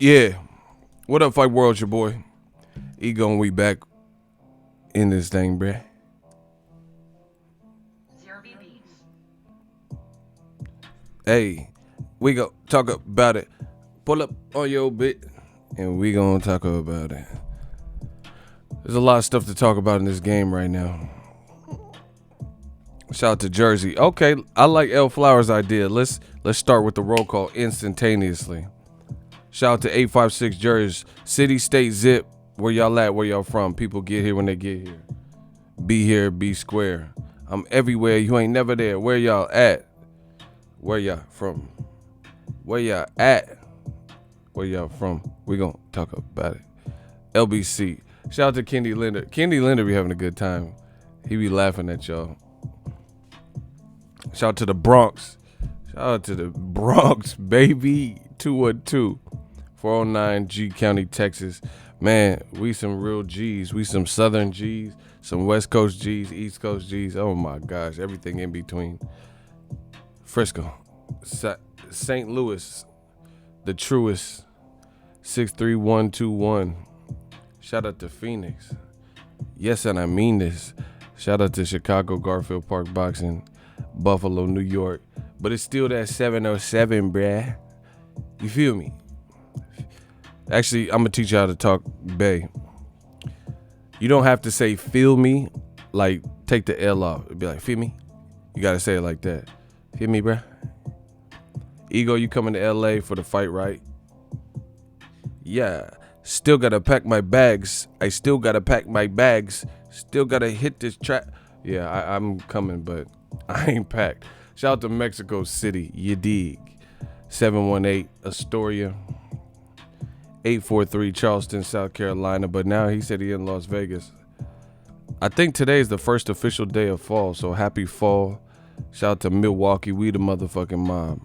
Yeah. What up, Fight World? It's your boy. Ego, and we back in this thing, bruh. Hey, we go talk about it. Pull up on your bit, and we gonna talk about it. There's a lot of stuff to talk about in this game right now. Shout out to Jersey. Okay, I like L Flowers' idea. Let's start with the roll call instantaneously. Shout out to 856 Jersey. City, state, zip. Where y'all at? Where y'all from? People get here when they get here. Be here, be square. I'm everywhere. You ain't never there. Where y'all at? Where y'all from? Where y'all at? Where y'all from? We gonna talk about it. LBC. Shout out to Kenny Linder. Kenny Linder be having a good time. He be laughing at y'all. Shout out to the Bronx. Shout out to the Bronx, baby. 212. 409 G County, Texas. Man, we some real G's. We some Southern G's, some West Coast G's, East Coast G's. Oh my gosh, everything in between. Frisco, St. Louis, the truest. 63121. Shout out to Phoenix. Yes, and I mean this. Shout out to Chicago, Garfield Park Boxing, Buffalo, New York. But it's still that 707, bruh. You feel me? Actually, I'm going to teach you how to talk Bay. You don't have to say feel me, like take the L off. It'd be like, feel me? You got to say it like that. Feel me, bruh? Ego, you coming to LA for the fight, right? Yeah. Still got to pack my bags. I still got to pack my bags. Still got to hit this track. Yeah, I'm coming, but I ain't packed. Shout out to Mexico City. You dig. 718 Astoria. 843 Charleston, South Carolina. But now he said he in Las Vegas. I think today is the first official day of fall, so happy fall. Shout out to Milwaukee. We the motherfucking mob.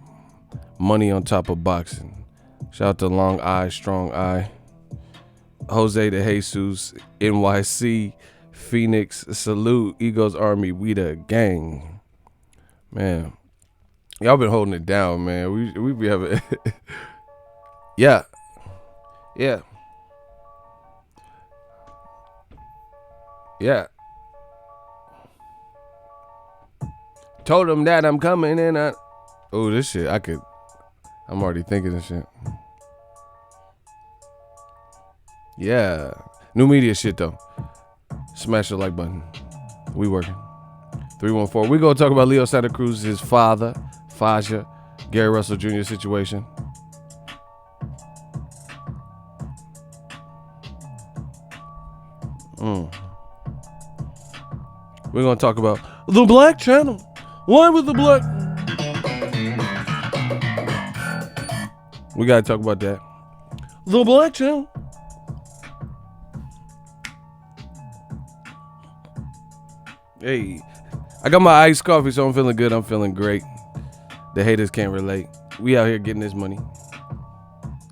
Money on top of boxing. Shout out to Long Eye, Strong Eye. Jose de Jesus, NYC, Phoenix, salute, Eagles Army, we the gang. Man, y'all been holding it down, man. We be having, yeah. Told him that I'm coming in. Oh, this shit, I'm already thinking this shit. Yeah. New media shit, though. Smash the like button. We working. 314. We gonna talk about Leo Santa Cruz, his father, Faja, Gary Russell Jr. situation. We're gonna talk about the Black Channel. Why was the Black? We gotta talk about that. The Black Channel. Hey, I got my iced coffee, so I'm feeling good. I'm feeling great. The haters can't relate. We out here getting this money.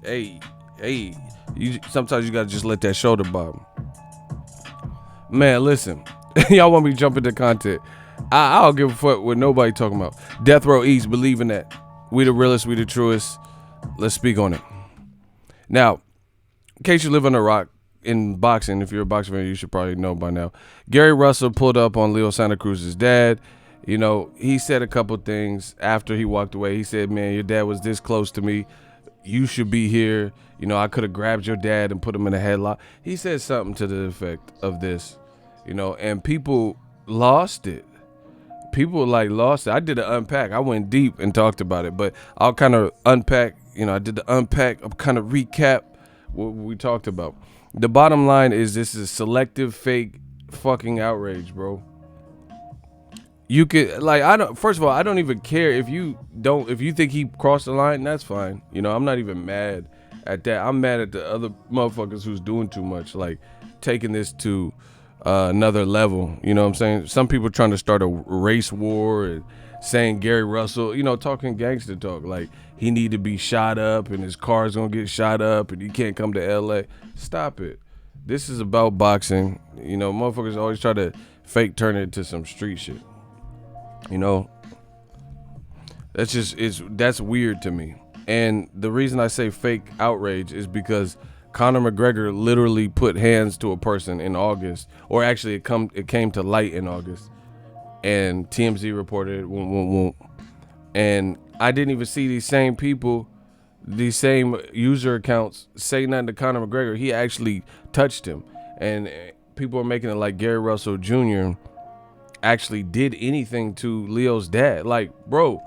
Hey, sometimes you gotta just let that shoulder bob. Man, listen, y'all want me to jump into content? I don't give a fuck what nobody talking about. Death Row East, believe in that. We the realest, we the truest. Let's speak on it. Now, in case you live on a rock, in boxing, if you're a boxing fan, you should probably know by now. Gary Russell pulled up on Leo Santa Cruz's dad. You know, he said a couple things after he walked away. He said, man, your dad was this close to me. You should be here. You know, I could have grabbed your dad and put him in a headlock. He said something to the effect of this, you know, and people lost it. People lost it. I did an unpack. I went deep and talked about it, but I'll kind of unpack. You know, I did the unpack. I'll kind of recap what we talked about. The bottom line is this is selective fake fucking outrage, bro. You could first of all, I don't even care if you think he crossed the line, that's fine. You know, I'm not even mad at that. I'm mad at the other motherfuckers who's doing too much, like taking this to another level. You know what I'm saying? Some people trying to start a race war and saying Gary Russell, you know, talking gangster talk, like he need to be shot up and his car's gonna get shot up and he can't come to LA. Stop it. This is about boxing. You know, motherfuckers always try to fake turn it into some street shit. You know, that's weird to me. And the reason I say fake outrage is because Conor McGregor literally put hands to a person in August, or actually it came to light in August, and TMZ reported it. And I didn't even see these same people, these same user accounts say nothing to Conor McGregor. He actually touched him, and people are making it like Gary Russell Jr. actually did anything to Leo's dad. Like, bro,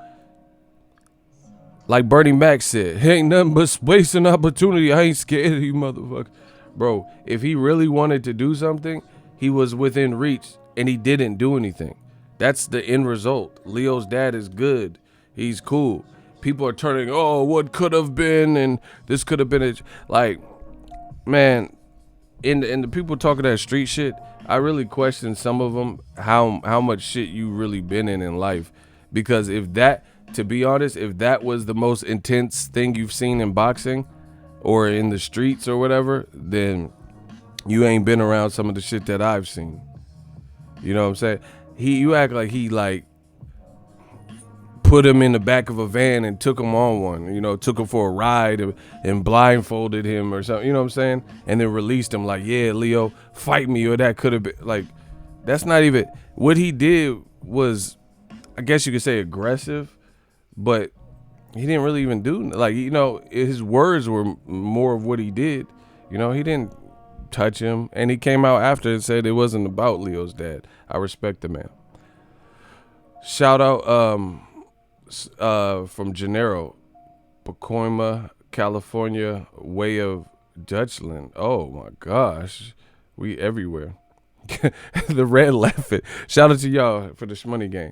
like Bernie Mac said, ain't nothing but space and opportunity. I ain't scared of you motherfuckers. Bro, if he really wanted to do something, he was within reach, and he didn't do anything. That's the end result. Leo's dad is good. He's cool. People are turning, oh, what could have been, and this could have been it. Like, man, in the people talking that street shit, I really question some of them how much shit you really been in life. Because to be honest, if that was the most intense thing you've seen in boxing or in the streets or whatever, then you ain't been around some of the shit that I've seen. You know what I'm saying? You act like he like put him in the back of a van and took him on one, took him for a ride and blindfolded him or something, you know what I'm saying? And then released him like, yeah, Leo, fight me, or that could have been, like, that's not even, what he did was, I guess you could say aggressive, but he didn't really even do, like, his words were more of what he did, he didn't touch him, and he came out after and said it wasn't about Leo's dad. I respect the man. Shout out, from Gennaro, Pacoima, California, way of Dutchland. Oh my gosh, we everywhere. The red laughing. Shout out to y'all for the Shmoney gang.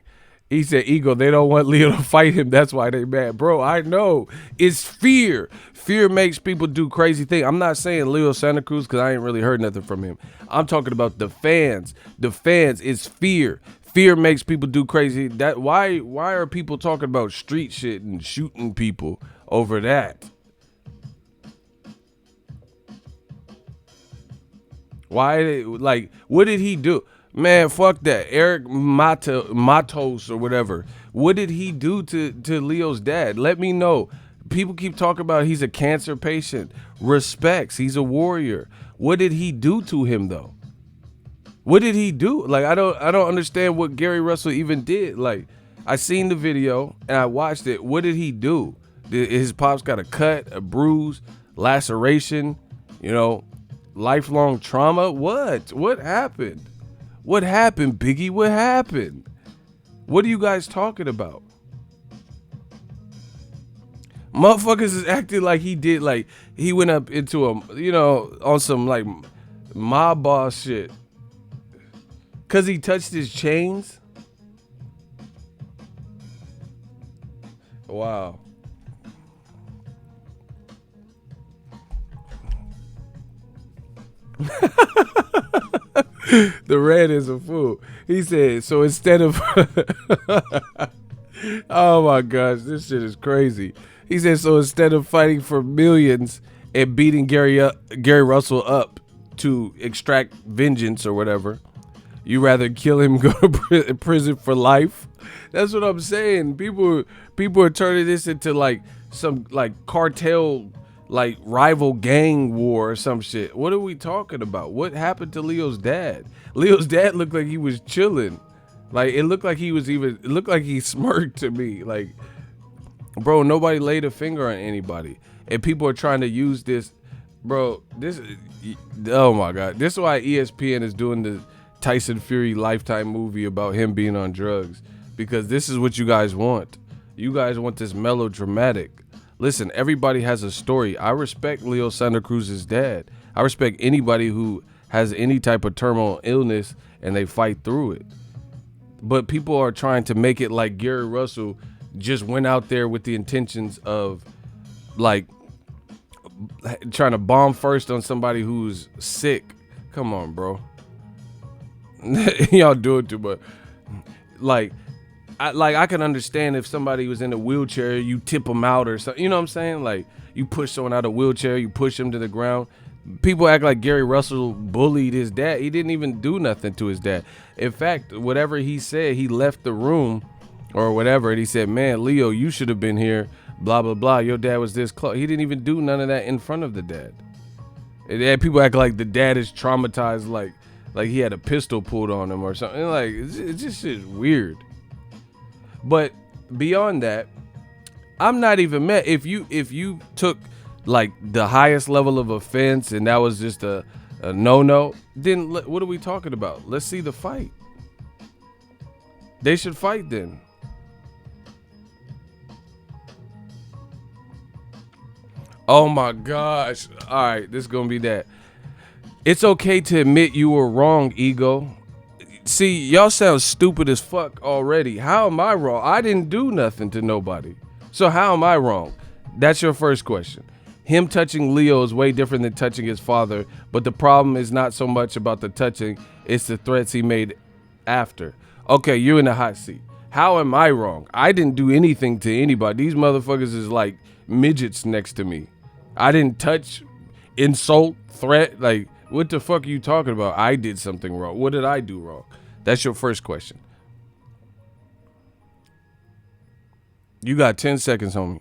He said, Ego, they don't want Leo to fight him. That's why they mad. Bro, I know. It's fear. Fear makes people do crazy things. I'm not saying Russell-Santa Cruz because I ain't really heard nothing from him. I'm talking about the fans. The fans, it's fear. Fear makes people do crazy. Why are people talking about street shit and shooting people over that? Why, like, what did he do? Man, fuck that. Eric Matos or whatever. What did he do to Leo's dad? Let me know. People keep talking about he's a cancer patient. Respects. He's a warrior. What did he do to him though? What did he do? Like, I don't understand what Gary Russell even did. Like, I seen the video and I watched it. What did he do? His pops got a cut, a bruise, laceration, lifelong trauma. What happened? What happened, Biggie? What happened? What are you guys talking about? Motherfuckers is acting like he did, like he went up into on some like mob boss shit. Cause he touched his chains? Wow. The red is a fool. He said, so instead of oh my gosh, this shit is crazy. He said, so instead of fighting for millions and beating Gary Russell up to extract vengeance or whatever, you rather kill him, go to prison for life. That's what I'm saying. People are turning this into like some like cartel, like rival gang war or some shit. What are we talking about? What happened to Leo's dad? Leo's dad looked like he was chilling. Like, it looked like it looked like he smirked to me. Like, bro, nobody laid a finger on anybody. And people are trying to use this, bro, oh my God. This is why ESPN is doing the Tyson Fury Lifetime movie about him being on drugs. Because this is what you guys want. You guys want this melodramatic. Listen, everybody has a story. I respect Russell-Santa Cruz's dad. I respect anybody who has any type of terminal illness and they fight through it. But people are trying to make it like Gary Russell just went out there with the intentions of like trying to bomb first on somebody who's sick. Come on, bro. Y'all do it too much. I can understand if somebody was in a wheelchair, you tip them out or something. You know what I'm saying? Like, you push someone out of a wheelchair, you push him to the ground. People act like Gary Russell bullied his dad. He didn't even do nothing to his dad. In fact, whatever he said, he left the room or whatever, and he said, man, Leo, you should have been here. blah blah blah. Your dad was this close. He didn't even do none of that in front of the dad. And then people act like the dad is traumatized, like he had a pistol pulled on him or something. Like it's just shit weird. But beyond that, I'm not even mad. If you took like the highest level of offense and that was just a no, then what are we talking about? Let's see the fight. They should fight then. Oh my gosh. All right, this is going to be that. It's okay to admit you were wrong, ego. See, y'all sound stupid as fuck already. How am I wrong? I didn't do nothing to nobody. So how am I wrong? That's your first question. Him touching Leo is way different than touching his father, but the problem is not so much about the touching, it's the threats he made after. Okay, you're in the hot seat. How am I wrong? I didn't do anything to anybody. These motherfuckers is like midgets next to me. I didn't touch, insult, threat. Like, what the fuck are you talking about? I did something wrong. What did I do wrong? That's your first question. You got 10 seconds, homie.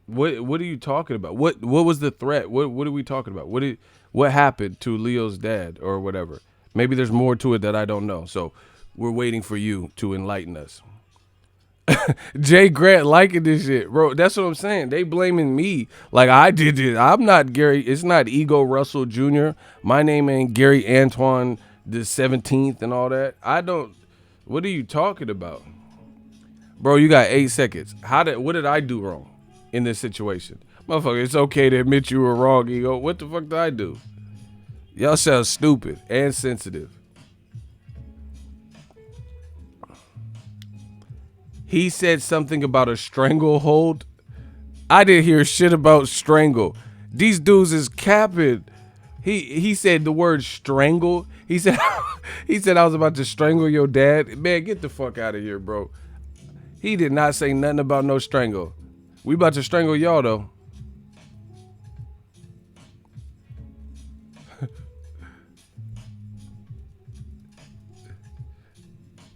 What are you talking about? What was the threat? What are we talking about? What happened to Leo's dad or whatever? Maybe there's more to it that I don't know. So we're waiting for you to enlighten us. Jay Grant liking this shit, bro. That's what I'm saying. They blaming me like I did it. I'm not Gary. It's not Ego Russell Jr. My name ain't Gary Antoine the 17th and all that. I don't. What are you talking about, bro? You got 8 seconds. What did I do wrong in this situation? Motherfucker, it's okay to admit you were wrong, Ego. What the fuck did I do? Y'all sound stupid and sensitive. He said something about a stranglehold. I didn't hear shit about strangle. These dudes is capping. He said the word strangle. He said I was about to strangle your dad. Man, get the fuck out of here, bro. He did not say nothing about no strangle. We about to strangle y'all though.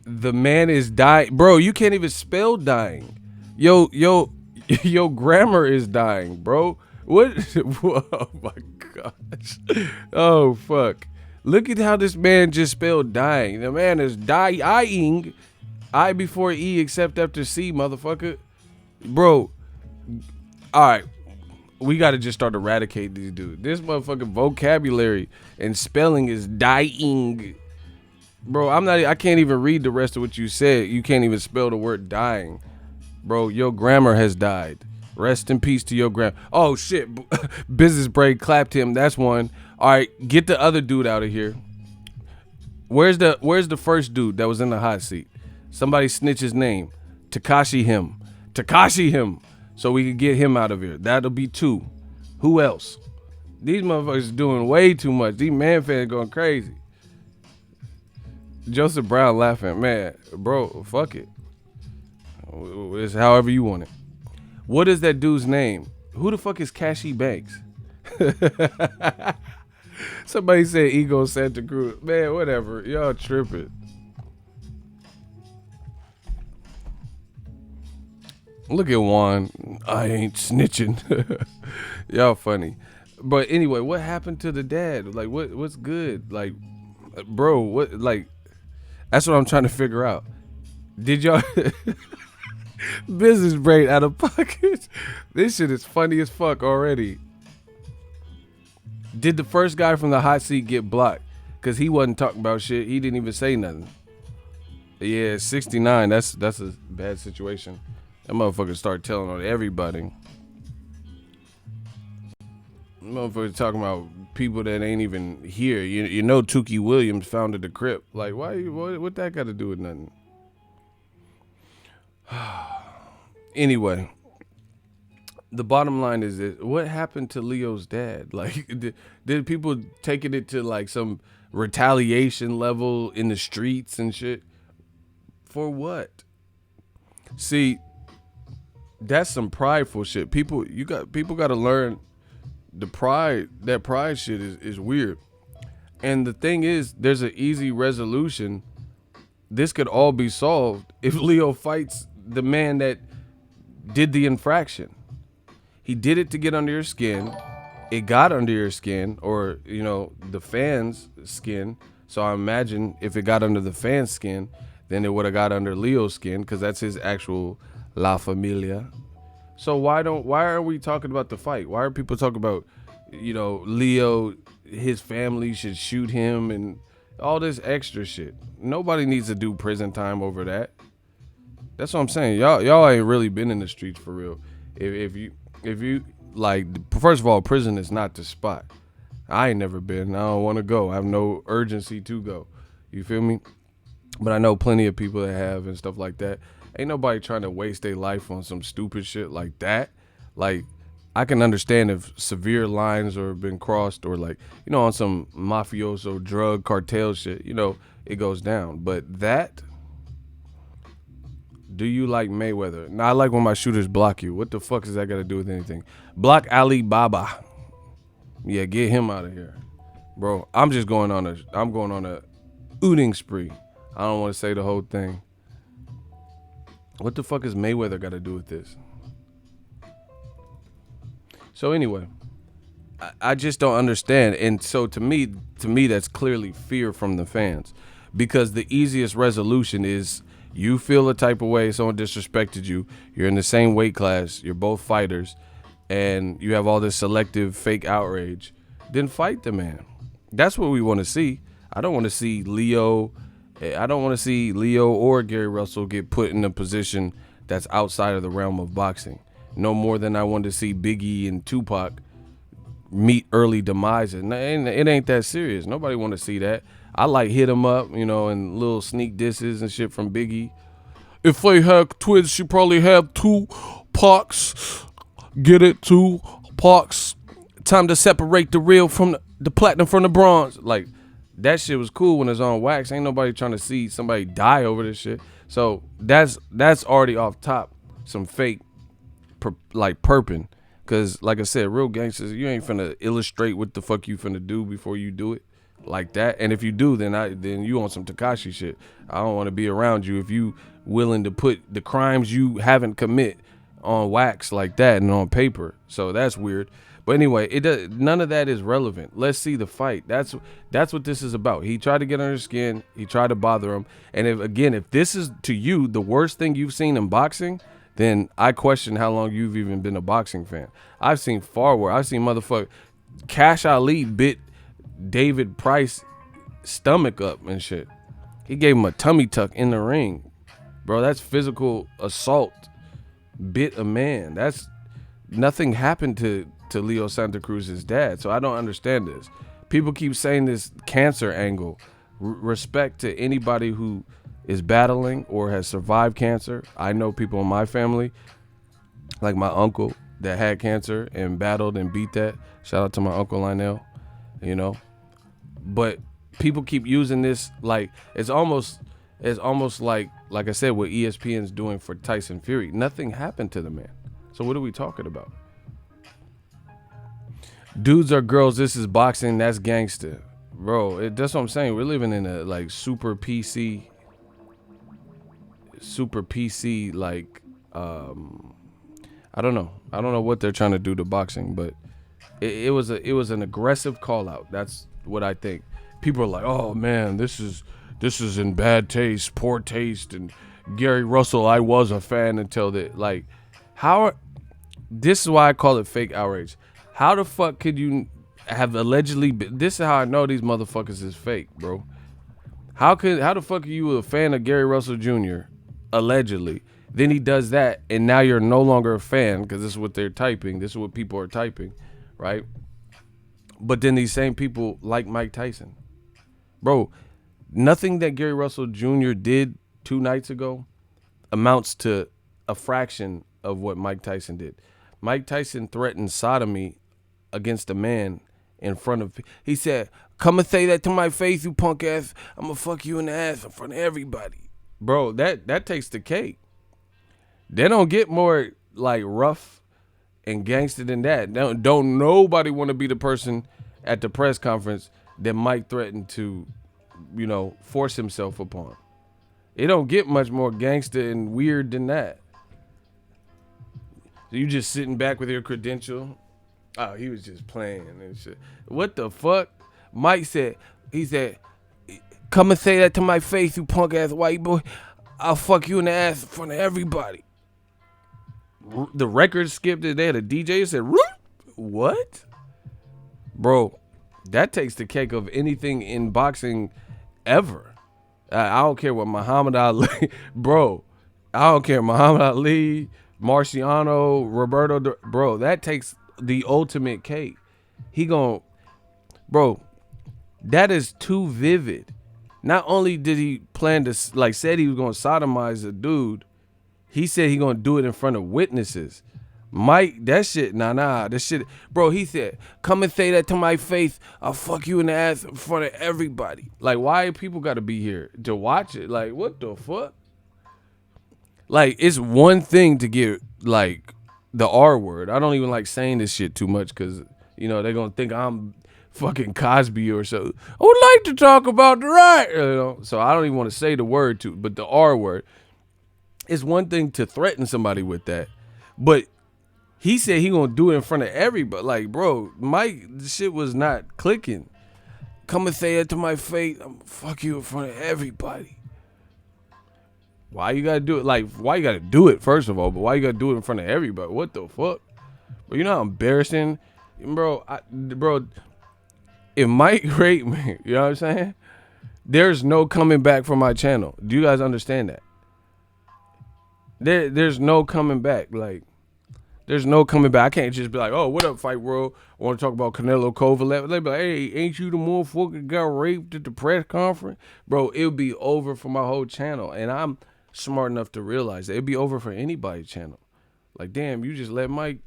The man is dying. Bro, you can't even spell dying. Yo, grammar is dying, bro. What? Oh my gosh. Oh, fuck. Look at how this man just spelled dying. The man is dying. I before E except after C, motherfucker. Bro. All right. We got to just start eradicating these dudes. This motherfucking vocabulary and spelling is dying. Bro, I can't even read the rest of what you said. You can't even spell the word dying. Bro, your grammar has died. Rest in peace to your grammar. Oh, shit. Business break clapped him. That's one. All right, get the other dude out of here. Where's the first dude that was in the hot seat? Somebody snitch his name. Takashi him. So we can get him out of here. That'll be 2. Who else? These motherfuckers doing way too much. These man fans going crazy. Joseph Brown laughing, man, bro, fuck it. It's however you want it. What is that dude's name? Who the fuck is Cashy Banks? Somebody said Ego Santa Cruz. Man, whatever. Y'all tripping. Look at Juan. I ain't snitching. Y'all funny. But anyway, what happened to the dad? Like, what's good? Like, bro, what, like, that's what I'm trying to figure out. Did y'all business break out of pocket? This shit is funny as fuck already. Did the first guy from the hot seat get blocked? Cause he wasn't talking about shit. He didn't even say nothing. Yeah, 69. That's a bad situation. That motherfucker start telling on everybody. Motherfucker talking about people that ain't even here. You know Tukey Williams founded the Crip. Like, what that got to do with nothing? Anyway, the bottom line is this. What happened to Leo's dad? Like, did people taking it to like some retaliation level in the streets and shit? For what? See, that's some prideful shit. People got to learn. That pride shit is weird. And the thing is, there's an easy resolution. This could all be solved if Leo fights the man that did the infraction. He did it to get under your skin. It got under your skin, or the fans' skin. So I imagine if it got under the fans' skin, then it would have got under Leo's skin, because that's his actual La Familia. So why are we talking about the fight? Why are people talking about, Leo, his family should shoot him and all this extra shit? Nobody needs to do prison time over that. That's what I'm saying. Y'all ain't really been in the streets for real. If you like, first of all, prison is not the spot. I ain't never been. I don't want to go. I have no urgency to go. You feel me? But I know plenty of people that have and stuff like that. Ain't nobody trying to waste their life on some stupid shit like that. Like, I can understand if severe lines are been crossed, or like, on some mafioso drug cartel shit, it goes down. But that, do you like Mayweather? Now, I like when my shooters block you. What the fuck does that got to do with anything? Block Ali Baba. Yeah, get him out of here. Bro, I'm going on a ooting spree. I don't want to say the whole thing. What the fuck has Mayweather got to do with this? So anyway, I just don't understand. And so to me, that's clearly fear from the fans, because the easiest resolution is you feel a type of way, someone disrespected you, you're in the same weight class, you're both fighters, and you have all this selective fake outrage, then fight the man. That's what we want to see. I don't want to see Leo or Gary Russell get put in a position that's outside of the realm of boxing. No more than I want to see Biggie and Tupac meet early demises. And it ain't that serious. Nobody want to see that. I like hit him up, and little sneak disses and shit from Biggie. If they had twins, she probably have two Pacs. Get it? Two Pacs. Time to separate the real from the platinum from the bronze. Like, that shit was cool when it's on wax. Ain't nobody trying to see somebody die over this shit. So that's already off top some fake perping. Because like I said, real gangsters, you ain't finna illustrate what the fuck you finna do before you do it like that. And if you do, then you on some Tekashi shit. I don't want to be around you if you willing to put the crimes you haven't commit on wax like that and on paper. So that's weird. But anyway, none of that is relevant. Let's see the fight. That's what this is about. He tried to get under his skin. He tried to bother him. And if this is to you the worst thing you've seen in boxing, then I question how long you've even been a boxing fan. I've seen far worse. I've seen motherfucker Cash Ali bit David Price stomach up and shit. He gave him a tummy tuck in the ring. Bro, that's physical assault. Bit a man. That's nothing happened to Leo Santa Cruz's dad. So I don't understand this. People keep saying this cancer angle. Respect to anybody who is battling or has survived cancer. I know people in my family, like my uncle, that had cancer and battled and beat that. Shout out to my uncle Lionel, But people keep using this like it's almost like I said, what ESPN's doing for Tyson Fury. Nothing happened to the man. So what are we talking about? Dudes or girls, this is boxing, that's gangster. Bro, that's what I'm saying. We're living in a like super PC like I don't know what they're trying to do to boxing, but it was an aggressive call out. That's what I think. People are like, oh man, this is in bad taste, poor taste, and Gary Russell, I was a fan until that. Like, this is why I call it fake outrage. How the fuck could you have allegedly this is how I know these motherfuckers is fake, bro. How the fuck are you a fan of Gary Russell Jr. allegedly? Then he does that, and now you're no longer a fan because this is what they're typing. This is what people are typing, right? But then these same people like Mike Tyson. Bro, nothing that Gary Russell Jr. did 2 nights ago amounts to a fraction of what Mike Tyson did. Mike Tyson threatened sodomy against a man in front of... He said, come and say that to my face, you punk ass. I'm going to fuck you in the ass in front of everybody. Bro, that takes the cake. They don't get more like rough and gangster than that. Don't nobody want to be the person at the press conference that Mike threatened to, force himself upon. It don't get much more gangster and weird than that. So you just sitting back with your credential. Oh, he was just playing and shit. What the fuck? Mike said, he said, come and say that to my face, you punk ass white boy. I'll fuck you in the ass in front of everybody. The record skipped it. They had a DJ that said, what? Bro, that takes the cake of anything in boxing ever. I don't care what Muhammad Ali, bro. I don't care. Muhammad Ali, Marciano, Roberto, bro, that takes the ultimate cake. Bro, that is too vivid. Not only did he plan to, like, said he was going to sodomize a dude, he said he going to do it in front of witnesses. Mike, that shit, that shit, bro, he said, come and say that to my face, I'll fuck you in the ass in front of everybody. Like, why people got to be here to watch it? Like, what the fuck? Like, it's one thing to get, like, the R word. I don't even like saying this shit too much because, you know, they're going to think I'm fucking Cosby or so. I would like to talk about the right, you know? So I don't even want to say the word too, but the R word. It's one thing to threaten somebody with that, but he said he gonna do it in front of everybody. Like, bro, Mike, the shit was not clicking. Come and say it to my face, I'm gonna fuck you in front of everybody. Why you gotta do it? Like, why you gotta do it, first of all, but why you gotta do it in front of everybody? What the fuck? But you know how embarrassing, bro, if Mike raped me, you know what I'm saying? There's no coming back from my channel. Do you guys understand that? There's no coming back. Like, there's no coming back. I can't just be like, oh, what up, Fight World? I want to talk about Canelo Kovalev. They be like, hey, ain't you the motherfucker got raped at the press conference? Bro, it'll be over for my whole channel. And I'm smart enough to realize that it'll be over for anybody's channel. Like, damn, you just let Mike...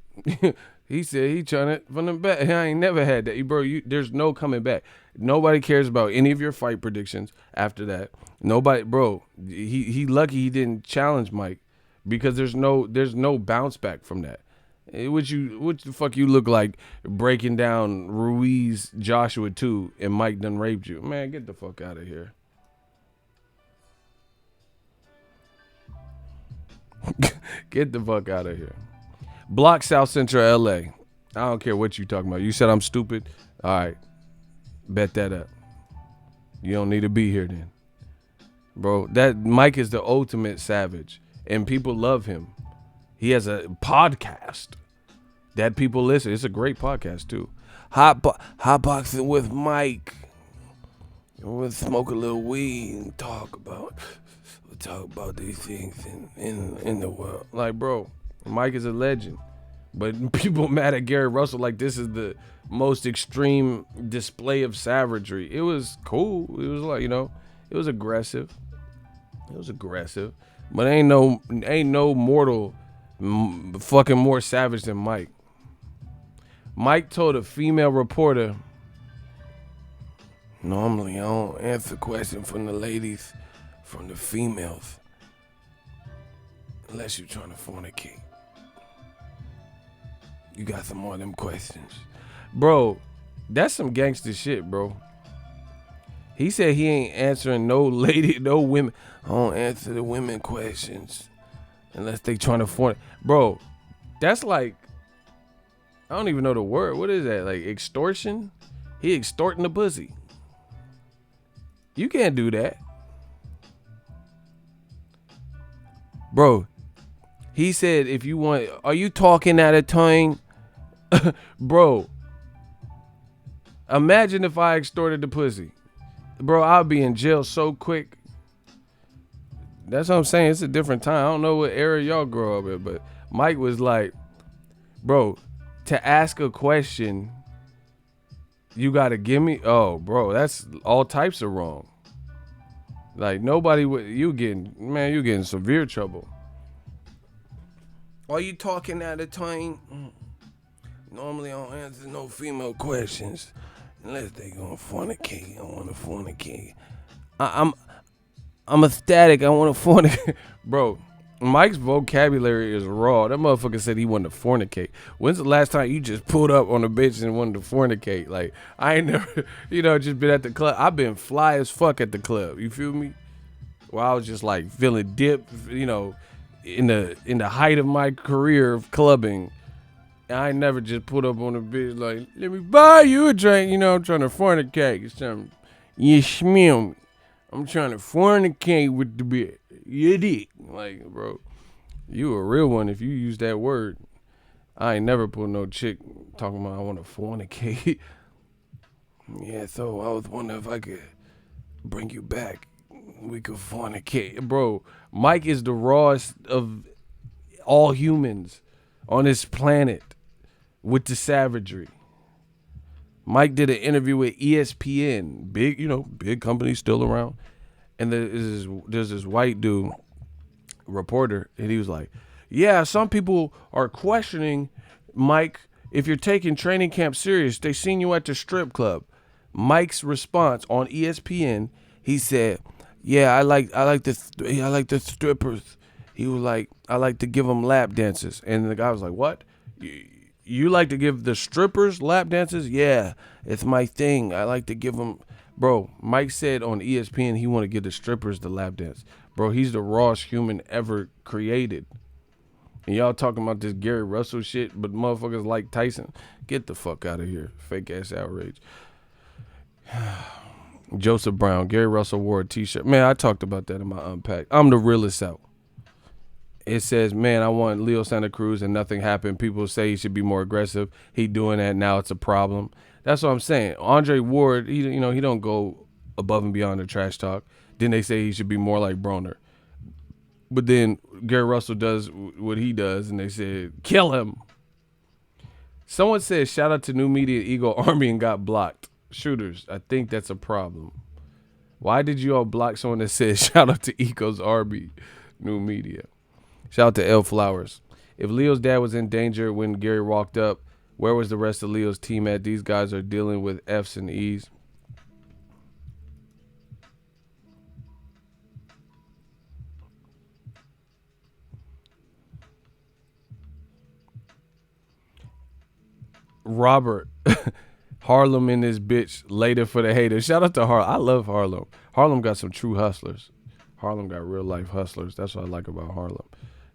He said he trying to from the back. I ain't never had that, bro. There's no coming back. Nobody cares about any of your fight predictions after that. Nobody, bro. He lucky he didn't challenge Mike because there's no bounce back from that. What the fuck you look like breaking down Ruiz Joshua 2 and Mike done raped you? Man, get the fuck out of here. Get the fuck out of here. Block South Central LA. I don't care what you talking about. You said I'm stupid? All right. Bet that up. You don't need to be here then. Bro, that Mike is the ultimate savage. And people love him. He has a podcast that people listen. It's a great podcast too. Hot boxing with Mike. We'll smoke a little weed and talk about these things in the world. Like, bro, Mike is a legend, but people mad at Gary Russell like this is the most extreme display of savagery. It was cool. It was like, you know, it was aggressive. But ain't no mortal fucking more savage than Mike. Mike told a female reporter, normally I don't answer questions from the ladies, from the females, unless you're trying to fornicate. You got some more of them questions. Bro, that's some gangster shit, bro. He said he ain't answering no women. I don't answer the women questions unless they trying to fornicate. Bro, that's like, I don't even know the word. What is that? Like extortion? He extorting the pussy. You can't do that. Bro, he said if you want, are you talking out of time? Bro, imagine if I extorted the pussy. Bro, I'll be in jail so quick. That's what I'm saying. It's a different time. I don't know what era y'all grow up in, but Mike was like, bro, to ask a question, you got to give me. Oh, bro, that's all types of wrong. Like, nobody would. You getting severe trouble. Are you talking at a time? Normally, I don't answer no female questions unless they gonna fornicate. I want to fornicate. I'm ecstatic. I want to fornicate. Bro, Mike's vocabulary is raw. That motherfucker said he wanted to fornicate. When's the last time you just pulled up on a bitch and wanted to fornicate? Like, I ain't never, just been at the club. I've been fly as fuck at the club. You feel me? Well, I was just like feeling dip, in the height of my career of clubbing, I ain't never just put up on a bitch like, let me buy you a drink. You know, I'm trying to fornicate. It's something. You smell me. I'm trying to fornicate with the bitch. You dig? Like, bro, you a real one if you use that word. I ain't never put no chick talking about I want to fornicate. Yeah, so I was wondering if I could bring you back. We could fornicate. Bro, Mike is the rawest of all humans on this planet with the savagery. Mike did an interview with ESPN, big company still around. And there's this white dude, reporter, and he was like, yeah, some people are questioning, Mike, if you're taking training camp serious. They seen you at the strip club. Mike's response on ESPN, he said, yeah, I like the strippers. He was like, I like to give them lap dances. And the guy was like, what? You like to give the strippers lap dances? Yeah, it's my thing. I like to give them. Bro, Mike said on ESPN he want to give the strippers the lap dance. Bro, he's the rawest human ever created. And y'all talking about this Gary Russell shit, but motherfuckers like Tyson. Get the fuck out of here. Fake ass outrage. Joseph Brown, Gary Russell wore a t-shirt. Man, I talked about that in my unpack. I'm the realest out. It says, man, I want Leo-Santa Cruz and nothing happened. People say he should be more aggressive. He doing that now. It's a problem. That's what I'm saying. Andre Ward, he don't go above and beyond the trash talk. Then they say he should be more like Broner. But then Gary Russell does what he does, and they said, kill him. Someone said, shout out to New Media Eagle Army and got blocked. Shooters, I think that's a problem. Why did you all block someone that said, shout out to Eagles Army, New Media? Shout out to L Flowers. If Leo's dad was in danger when Gary walked up, where was the rest of Leo's team at? These guys are dealing with F's and E's. Robert, Harlem in this bitch later for the haters. Shout out to Harlem. I love Harlem. Harlem got some true hustlers. Harlem got real life hustlers. That's what I like about Harlem.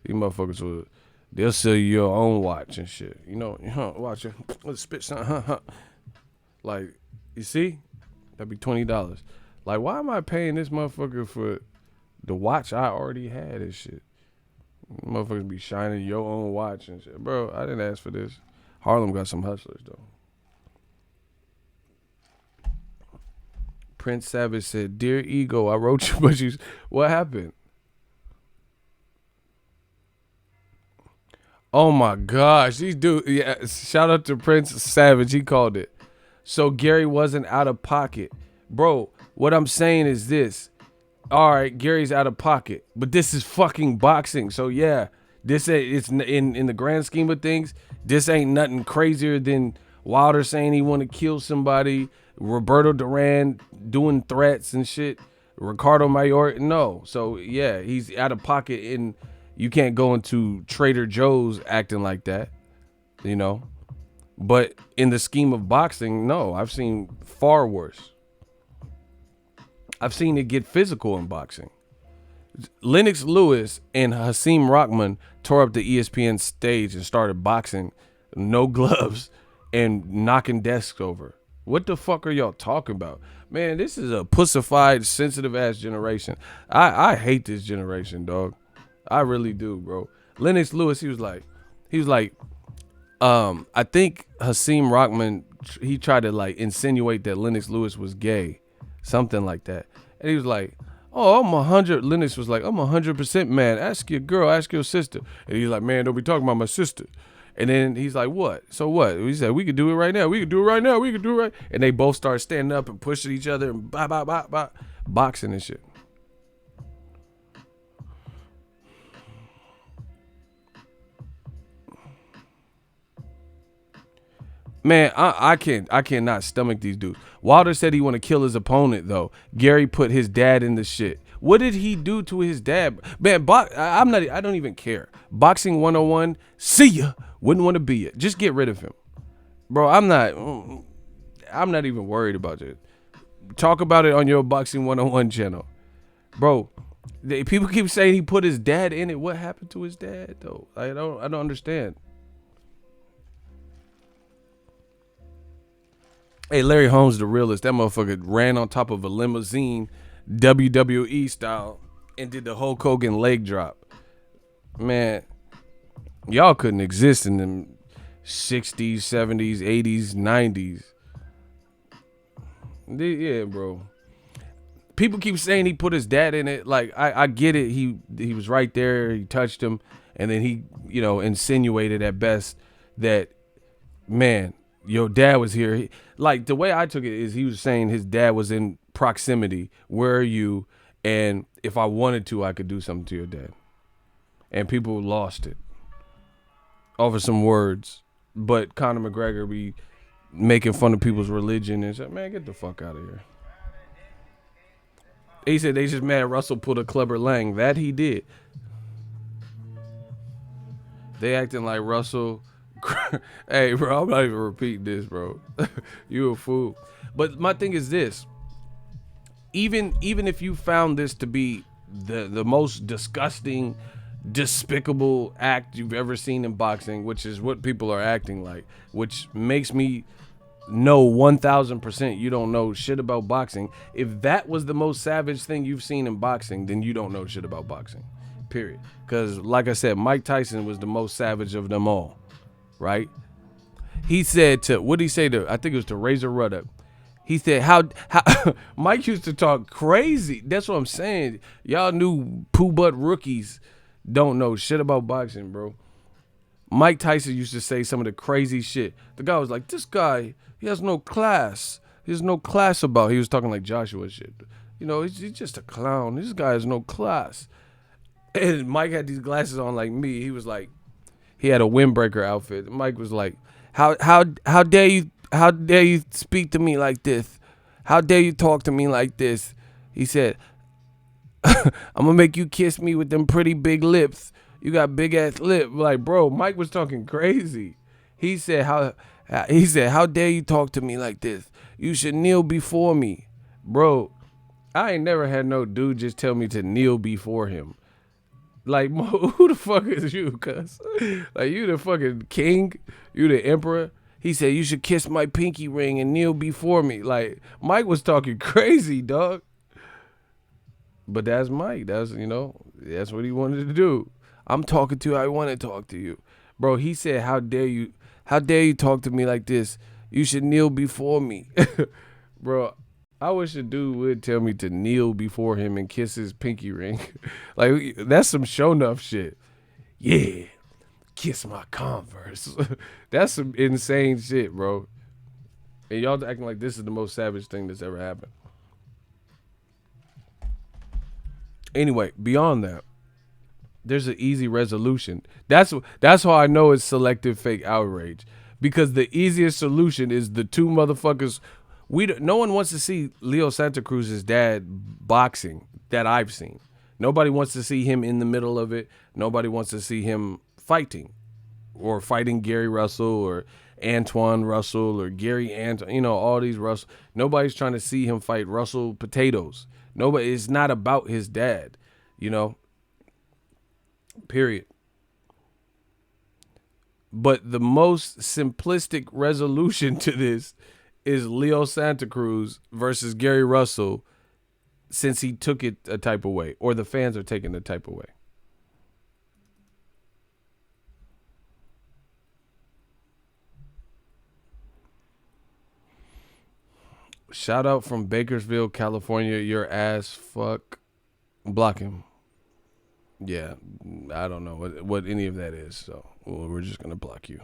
These motherfuckers they'll sell you your own watch and shit. You know, watch it. Let's spit something. Like, you see? That'd be $20. Like, why am I paying this motherfucker for the watch I already had and shit? Motherfuckers be shining your own watch and shit. Bro, I didn't ask for this. Harlem got some hustlers, though. Prince Savage said, Dear Ego, I wrote you, but you... What happened? Oh, my gosh. These dudes... Yeah, shout out to Prince Savage. He called it. So Gary wasn't out of pocket. Bro, what I'm saying is this. All right, Gary's out of pocket. But this is fucking boxing. So, yeah. This it's in the grand scheme of things, this ain't nothing crazier than Wilder saying he want to kill somebody, Roberto Duran doing threats and shit, Ricardo Mayor. No. So, yeah, he's out of pocket, and you can't go into Trader Joe's acting like that, you know. But in the scheme of boxing, no, I've seen far worse. I've seen it get physical in boxing. Lennox Lewis and Hakeem Rockman tore up the ESPN stage and started boxing, no gloves, and knocking desks over. What the fuck are y'all talking about? Man, this is a pussified, sensitive-ass generation. I hate this generation, dog. I really do, bro. Lennox Lewis, he was like, I think Hakeem Rockman, he tried to, like, insinuate that Lennox Lewis was gay, something like that. And he was like, oh, I'm 100. Lennox was like, I'm 100% man. Ask your girl, ask your sister. And he's like, man, don't be talking about my sister. And then he's like, what? So what? He said, we could do it right now. We could do it right now. We could do it right. And they both started standing up and pushing each other and boxing and shit. Man, I cannot stomach these dudes. Wilder said he want to kill his opponent, though. Gary put his dad in the shit. What did he do to his dad? Man, I don't even care. Boxing 101, see ya. Wouldn't want to be it. Just get rid of him. Bro, I'm not even worried about it. Talk about it on your Boxing 101 channel. Bro, People keep saying he put his dad in it. What happened to his dad though? I don't understand. Hey, Larry Holmes, the realist. That motherfucker ran on top of a limousine, WWE style, and did the Hulk Hogan leg drop. Man, y'all couldn't exist in them 60s, 70s, 80s, 90s. Yeah, bro. People keep saying he put his dad in it. Like, I get it. He was right there. He touched him. And then he, insinuated at best that, man, your dad was here. Like, the way I took it is he was saying his dad was in proximity. Where are you? And if I wanted to, I could do something to your dad. And people lost it over some words. But Conor McGregor be making fun of people's religion and said, man, get the fuck out of here. He said they just mad Russell pulled a Clubber Lang. That he did. They acting like Russell. Hey, bro, I'm not even repeating this, bro. You a fool. But my thing is this. Even if you found this to be the most disgusting, despicable act you've ever seen in boxing, which is what people are acting like, which makes me know 1000% you don't know shit about boxing. If that was the most savage thing you've seen in boxing, then you don't know shit about boxing. Period. Because, like I said, Mike Tyson was the most savage of them all. Right? He said to, what did he say to, I think it was to Razor Ruddock. He said, how Mike used to talk crazy. That's what I'm saying. Y'all new poo butt rookies don't know shit about boxing, bro. Mike Tyson used to say some of the crazy shit. The guy was like, this guy, he has no class. He has no class about. He was talking like Joshua shit. He's just a clown. This guy has no class. And Mike had these glasses on like me. He was like, he had a windbreaker outfit. Mike was like, how dare you speak to me like this? How dare you talk to me like this? He said, I'm gonna make you kiss me with them pretty big lips. You got big ass lip. Like, bro, Mike was talking crazy. He said, how dare you talk to me like this? You should kneel before me. Bro, I ain't never had no dude just tell me to kneel before him. Like, who the fuck is you, cuz? Like, you the fucking king? You the emperor? He said, you should kiss my pinky ring and kneel before me. Like, Mike was talking crazy, dog. But that's Mike. That's what he wanted to do. I'm talking to you. I want to talk to you. Bro, he said, how dare you talk to me like this? You should kneel before me. Bro, I wish a dude would tell me to kneel before him and kiss his pinky ring. Like, that's some show enough shit. Yeah, kiss my Converse. That's some insane shit, bro. And y'all acting like this is the most savage thing that's ever happened. Anyway, beyond that, there's an easy resolution. That's how I know it's selective fake outrage. Because the easiest solution is the two motherfuckers. No one wants to see Leo Santa Cruz's dad boxing that I've seen. Nobody wants to see him in the middle of it. Nobody wants to see him fighting or fighting Gary Russell or Antoine Russell or Gary all these Russell. Nobody's trying to see him fight Russell Potatoes. Nobody. It's not about his dad, period. But the most simplistic resolution to this is Leo Santa Cruz versus Gary Russell, since he took it a type of way, or the fans are taking the type of way. Shout out from Bakersfield, California. Your ass fuck. Block him. Yeah, I don't know what any of that is, so we're just gonna block you.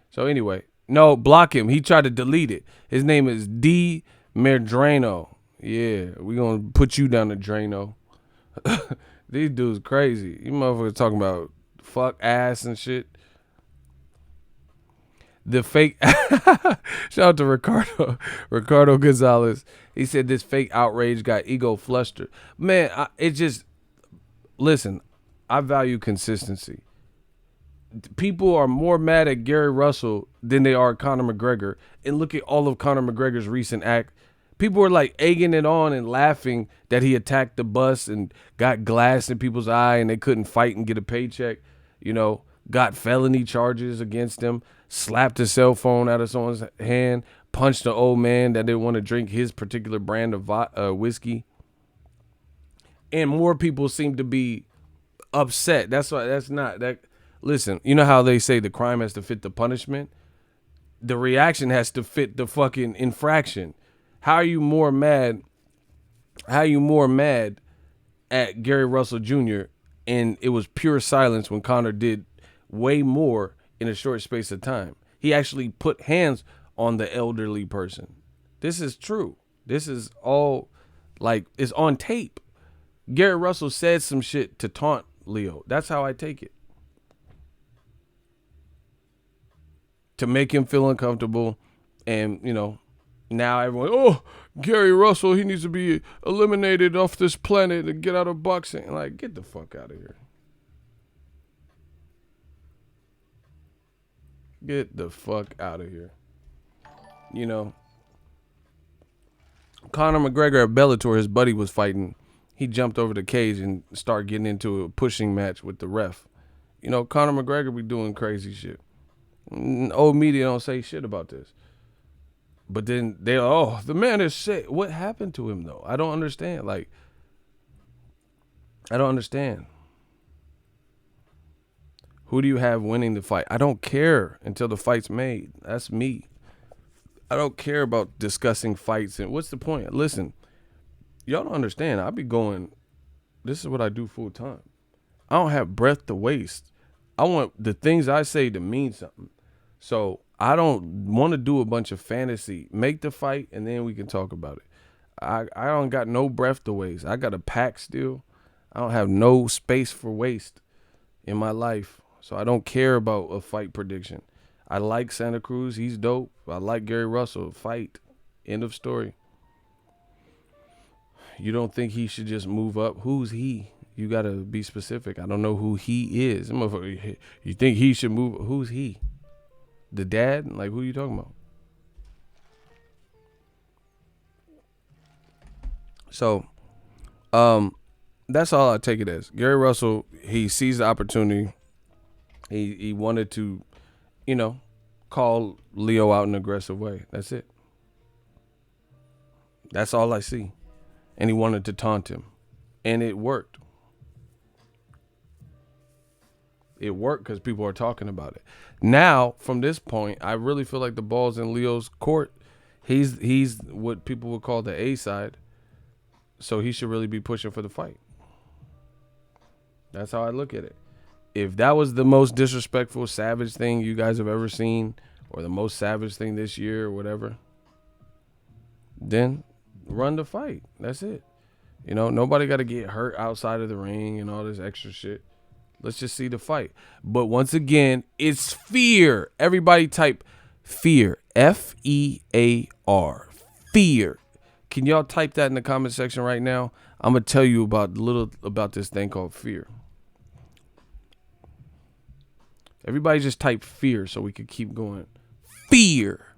So anyway. No, block him. He tried to delete it. His name is D. Medrano. Yeah, we gonna put you down to Drano. These dudes crazy. You motherfuckers talking about fuck ass and shit. The fake. Shout out to Ricardo Gonzalez. He said this fake outrage got ego flustered. Man, listen. I value consistency. People are more mad at Gary Russell than they are Conor McGregor. And look at all of Conor McGregor's recent act. People were like egging it on and laughing that he attacked the bus and got glass in people's eye and they couldn't fight and get a paycheck. You know, got felony charges against him, slapped a cell phone out of someone's hand, punched an old man that didn't want to drink his particular brand of whiskey. And more people seem to be upset. That's why that's not that. Listen, you know how they say the crime has to fit the punishment? The reaction has to fit the fucking infraction. How are you more mad? How are you more mad at Gary Russell Jr. and it was pure silence when Conor did way more in a short space of time? He actually put hands on the elderly person. This is true. This is all like it's on tape. Gary Russell said some shit to taunt Leo. That's how I take it. To make him feel uncomfortable, and you know, now everyone, oh, Gary Russell, he needs to be eliminated off this planet and get out of boxing. Like, get the fuck out of here. Get the fuck out of here. You know, Conor McGregor at Bellator, his buddy was fighting. He jumped over the cage and started getting into a pushing match with the ref. You know, Conor McGregor be doing crazy shit. Old media don't say shit about this. But then the man is sick. What happened to him, though? I don't understand. Like, I don't understand. Who do you have winning the fight? I don't care until the fight's made. That's me. I don't care about discussing fights. And what's the point? Listen, y'all don't understand. I be going, this is what I do full time. I don't have breath to waste. I want the things I say to mean something. So I don't want to do a bunch of fantasy. Make the fight, and then we can talk about it. I don't got no breath to waste. I got a pack still. I don't have no space for waste in my life. So I don't care about a fight prediction. I like Santa Cruz. He's dope. I like Gary Russell. Fight. End of story. You don't think he should just move up? Who's he? You got to be specific. I don't know who he is. You think he should move? Who's he? The dad? Like, who are you talking about? So, that's all I take it as. Gary Russell, he sees the opportunity. He wanted to, you know, call Leo out in an aggressive way. That's it. That's all I see. And he wanted to taunt him. And it worked. It worked because people are talking about it. Now, from this point, I really feel like the ball's in Leo's court. He's what people would call the A side. So he should really be pushing for the fight. That's how I look at it. If that was the most disrespectful, savage thing you guys have ever seen, or the most savage thing this year or whatever, then run the fight. That's it. You know, nobody got to get hurt outside of the ring and all this extra shit. Let's just see the fight. But once again, it's fear. Everybody type fear. F-E-A-R. Fear. Can y'all type that in the comment section right now? I'm going to tell you about this thing called fear. Everybody just type fear so we can keep going. Fear.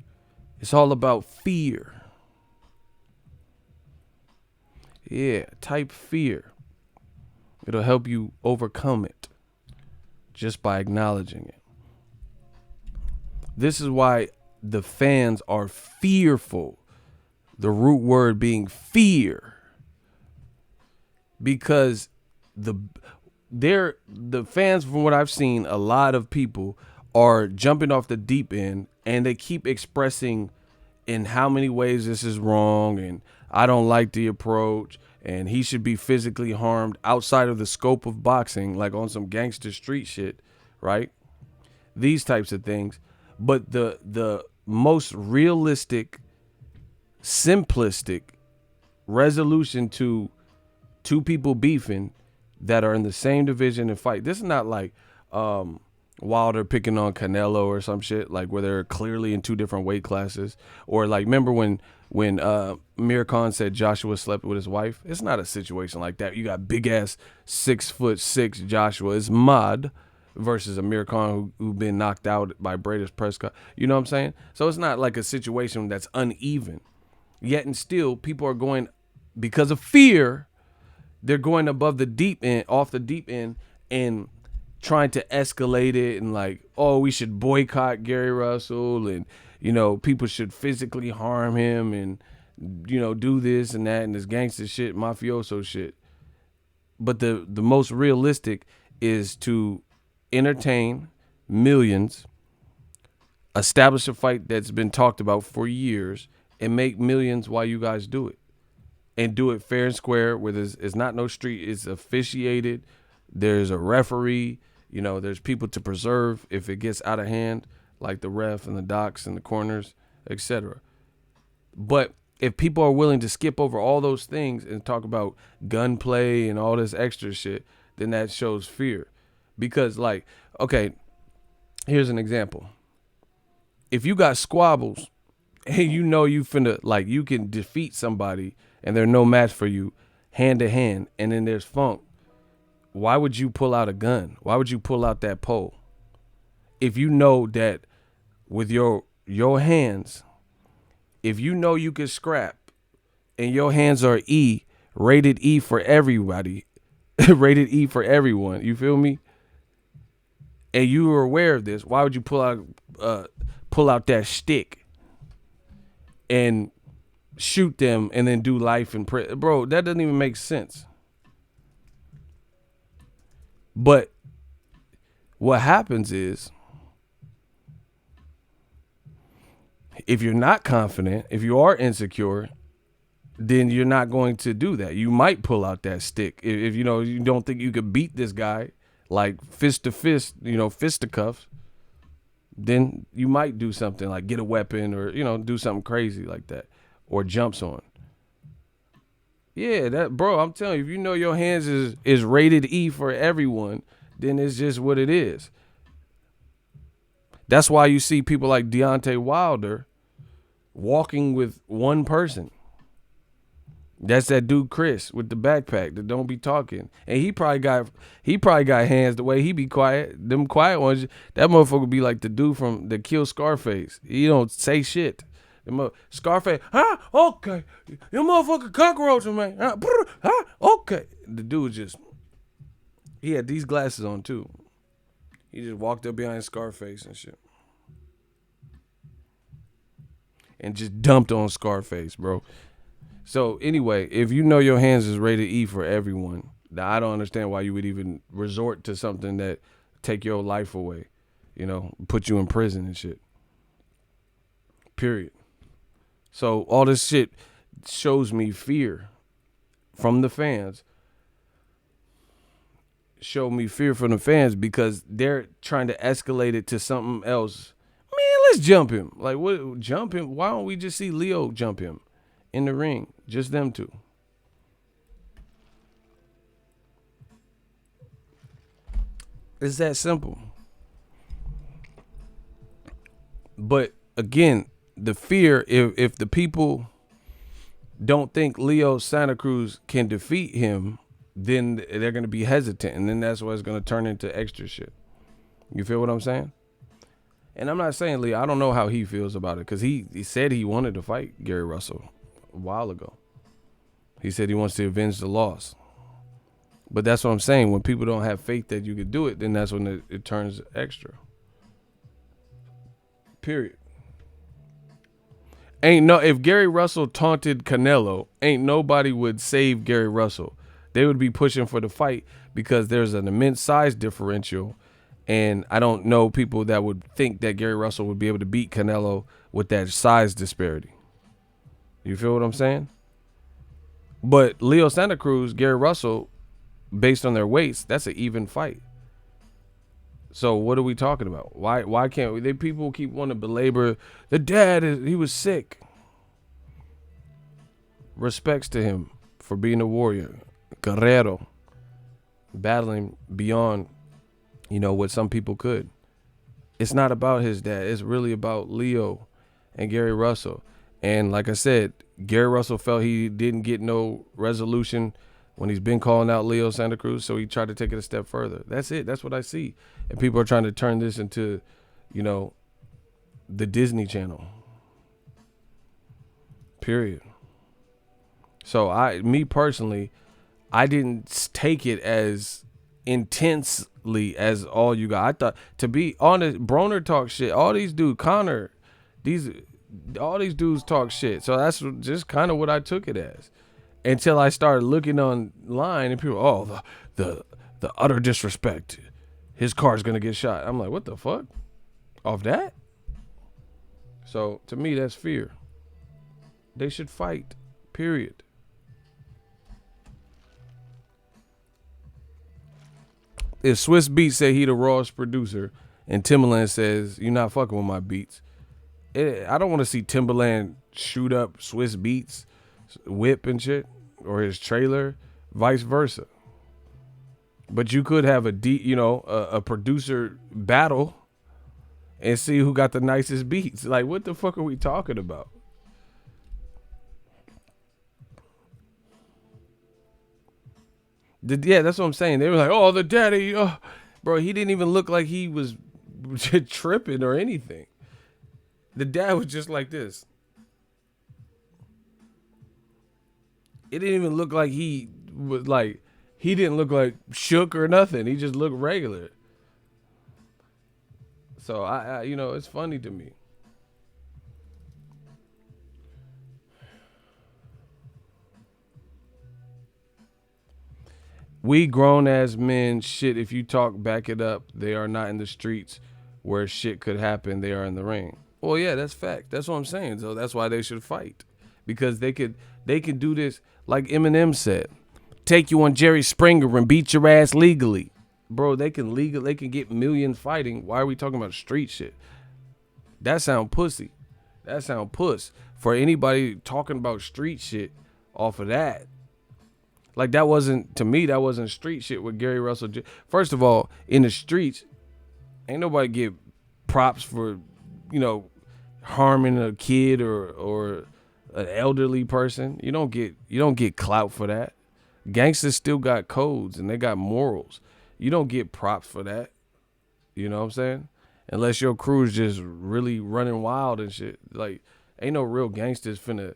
It's all about fear. Yeah, type fear. It'll help you overcome it just by acknowledging it. This is why the fans are fearful. The root word being fear. Because the fans, from what I've seen, a lot of people are jumping off the deep end and they keep expressing in how many ways this is wrong and I don't like the approach and he should be physically harmed outside of the scope of boxing, like on some gangster street shit, right? These types of things. But the most realistic, simplistic resolution to two people beefing that are in the same division and fight. This is not like Wilder picking on Canelo or some shit, like where they're clearly in two different weight classes. Or like, remember when Amir Khan said Joshua slept with his wife? It's not a situation like that. You got big ass 6'6" Joshua. It's Mud versus Amir Khan who been knocked out by Bradis Prescott. You know what I'm saying? So it's not like a situation that's uneven. Yet and still, people are going, because of fear, they're going above the deep end, off the deep end, and trying to escalate it and like, oh, we should boycott Gary Russell, and people should physically harm him, and do this and that and this gangster shit, mafioso shit. But the most realistic is to entertain millions, establish a fight that's been talked about for years, and make millions while you guys do it. And do it fair and square, where it's not no street, it's officiated. There's a referee, there's people to preserve if it gets out of hand, like the ref and the docs and the corners, etc. But if people are willing to skip over all those things and talk about gunplay and all this extra shit, then that shows fear. Because, like, okay, here's an example. If you got squabbles and you finna, like, you can defeat somebody and they're no match for you hand to hand, and then there's funk, why would you pull out a gun? Why would you pull out that pole? If you know that with your hands, if you know you can scrap and your hands are rated E for everybody, rated E for everyone, you feel me? And you were aware of this, why would you pull out that stick and shoot them and then do life in prison? Bro, that doesn't even make sense. But what happens is, if you're not confident, if you are insecure, then you're not going to do that. You might pull out that stick. If you don't think you could beat this guy, like fist to fist, fisticuffs, then you might do something like get a weapon or, do something crazy like that, or jumps on. Yeah, bro, I'm telling you, if you know your hands is rated E for everyone, then it's just what it is. That's why you see people like Deontay Wilder walking with one person. That's that dude Chris with the backpack that don't be talking. And he probably got hands the way he be quiet. Them quiet ones, that motherfucker be like the dude that killed Scarface. He don't say shit. Scarface, okay. You motherfucker cockroach, man. Okay. The dude he had these glasses on too. He just walked up behind Scarface and shit. And just dumped on Scarface, bro. So anyway, if you know your hands is rated E for everyone, I don't understand why you would even resort to something that take your life away, put you in prison and shit. Period. So all this shit shows me fear from the fans. Show me fear from the fans because they're trying to escalate it to something else. Man, let's jump him. Like, what? Jump him? Why don't we just see Leo jump him in the ring? Just them two. It's that simple. But again, the fear, if the people don't think Santa Cruz can defeat him, then they're going to be hesitant. And then that's why it's going to turn into extra shit. You feel what I'm saying? And I'm not saying Leo, I don't know how he feels about it, because he said he wanted to fight Gary Russell a while ago. He said he wants to avenge the loss. But that's what I'm saying. When people don't have faith that you could do it, then that's when it turns extra. Period. If Gary Russell taunted Canelo, ain't nobody would save Gary Russell. They would be pushing for the fight because there's an immense size differential. And I don't know people that would think that Gary Russell would be able to beat Canelo with that size disparity. You feel what I'm saying? But Santa Cruz, Gary Russell, based on their weights, that's an even fight. So what are we talking about? Why can't we? People keep wanting to belabor the dad. He was sick. Respects to him for being a warrior, guerrero, battling beyond, what some people could. It's not about his dad. It's really about Leo and Gary Russell. And like I said, Gary Russell felt he didn't get no resolution when he's been calling out Santa Cruz, so he tried to take it a step further. That's it. That's what I see. And people are trying to turn this into, the Disney Channel. Period. So me personally, I didn't take it as intensely as all you got. I thought, to be honest, Broner talk shit. All these dudes, Connor, these all these dudes talk shit. So that's just kind of what I took it as. Until I started looking online and people, oh, the utter disrespect. His car's gonna get shot. I'm like, what the fuck? Off that? So to me, that's fear. They should fight. Period. If Swiss Beats say he the rawest producer and Timbaland says you're not fucking with my beats, I don't want to see Timbaland shoot up Swiss Beats whip and shit or his trailer, vice versa. But you could have a producer battle and see who got the nicest beats. Like, what the fuck are we talking about? Yeah, that's what I'm saying. They were like, oh, the daddy. Bro, he didn't even look like he was tripping or anything. The dad was just like this. It didn't even look like he didn't look like shook or nothing. He just looked regular. So I it's funny to me. We grown ass men, shit, if you talk, back it up. They are not in the streets where shit could happen. They are in the ring. Well, yeah, that's fact. That's what I'm saying. So that's why they should fight. Because they could do this like Eminem said. Take you on Jerry Springer and beat your ass legally. Bro, they can get millions fighting. Why are we talking about street shit? That sound pussy. That sound puss. For anybody talking about street shit off of that. Like, that wasn't street shit with Gary Russell. First of all, in the streets, ain't nobody get props for, harming a kid or an elderly person. You don't get clout for that. Gangsters still got codes and they got morals. You don't get props for that. You know what I'm saying? Unless your crew's just really running wild and shit. Like, ain't no real gangsters finna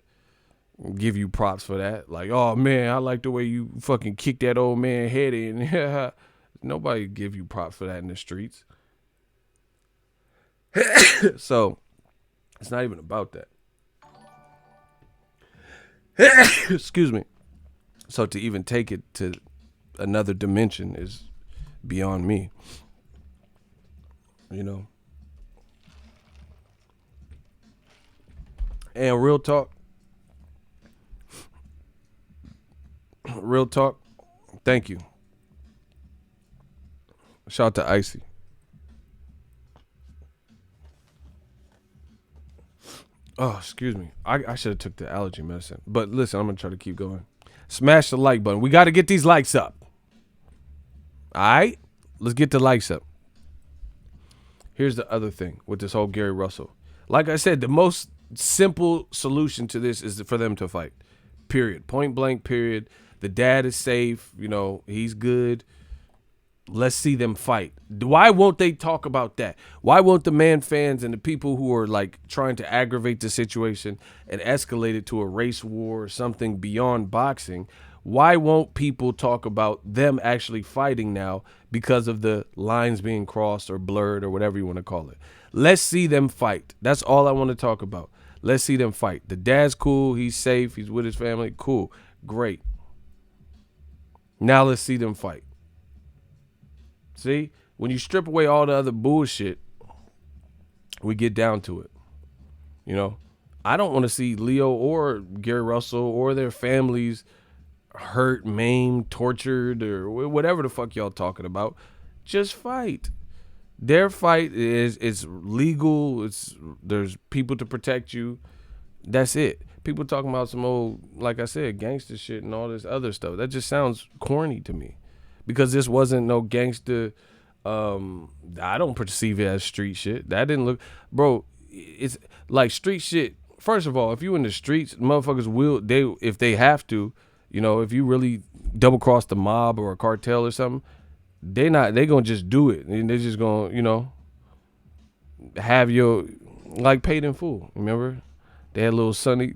give you props for that. Like, oh man, I like the way you fucking kicked that old man head in. Nobody give you props for that in the streets. So it's not even about that. Excuse me. So to even take it to another dimension is beyond me. And real talk, thank you. Shout out to Icy. Oh, excuse me. I should have took the allergy medicine. But listen, I'm going to try to keep going. Smash the like button. We got to get these likes up. All right? Let's get the likes up. Here's the other thing with this whole Gary Russell. Like I said, the most simple solution to this is for them to fight. Period. Point blank, period. The dad is safe. He's good. Let's see them fight. Why won't they talk about that? Why won't the man fans and the people who are like trying to aggravate the situation and escalate it to a race war or something beyond boxing? Why won't people talk about them actually fighting now because of the lines being crossed or blurred or whatever you want to call it? Let's see them fight. That's all I want to talk about. Let's see them fight. The dad's cool. He's safe. He's with his family. Cool. Great. Now let's see them fight. See, when you strip away all the other bullshit, we get down to it. I don't want to see Leo or Gary Russell or their families hurt, maimed, tortured, or whatever the fuck y'all talking about. Just fight. Their fight it's legal. There's people to protect you. That's it. People talking about some old, like I said, gangster shit and all this other stuff. That just sounds corny to me. Because this wasn't no gangster. I don't perceive it as street shit. That didn't look, bro. It's like street shit. First of all, if you in the streets, motherfuckers if they have to, if you really double cross the mob or a cartel or something, they gonna just do it, and they just gonna have your paid in full. Remember, they had little Sonny,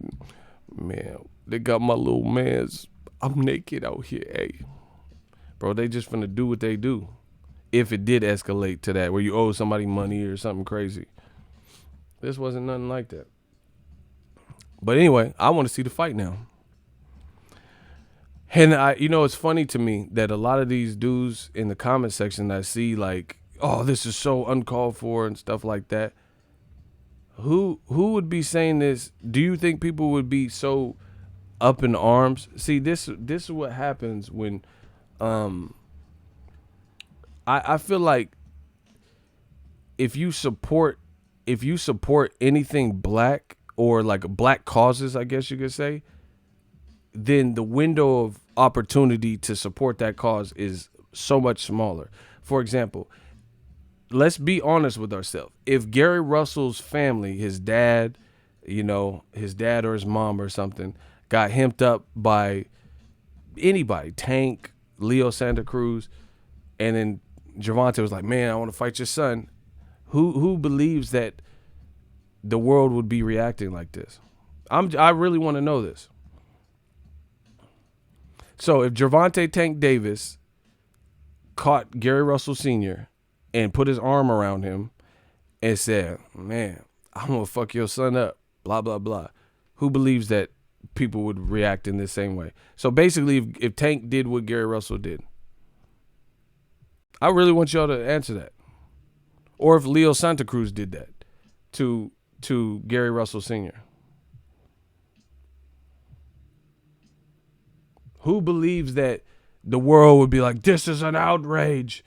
man. They got my little man's. I'm naked out here, hey. Bro, they just finna do what they do. If it did escalate to that, where you owe somebody money or something crazy. This wasn't nothing like that. But anyway, I want to see the fight now. And it's funny to me that a lot of these dudes in the comment section I see like, oh, this is so uncalled for and stuff like that. Who would be saying this? Do you think people would be so up in arms? See, this is what happens when I feel like if you support anything black or like black causes, I guess you could say, then the window of opportunity to support that cause is so much smaller. For example, let's be honest with ourselves. If Gary Russell's family, his dad or his mom or something, got hemmed up by anybody, Tank, Santa Cruz, and then Gervonta was like, man, I want to fight your son. Who believes that the world would be reacting like this? I really want to know this. So if Gervonta Tank Davis caught Gary Russell Sr. and put his arm around him and said, man, I'm going to fuck your son up, blah, blah, blah. Who believes that people would react in the same way? So basically, if Tank did what Gary Russell did, I really want y'all to answer that. Or if Santa Cruz did that to Gary Russell Sr. Who believes that the world would be like, this is an outrage?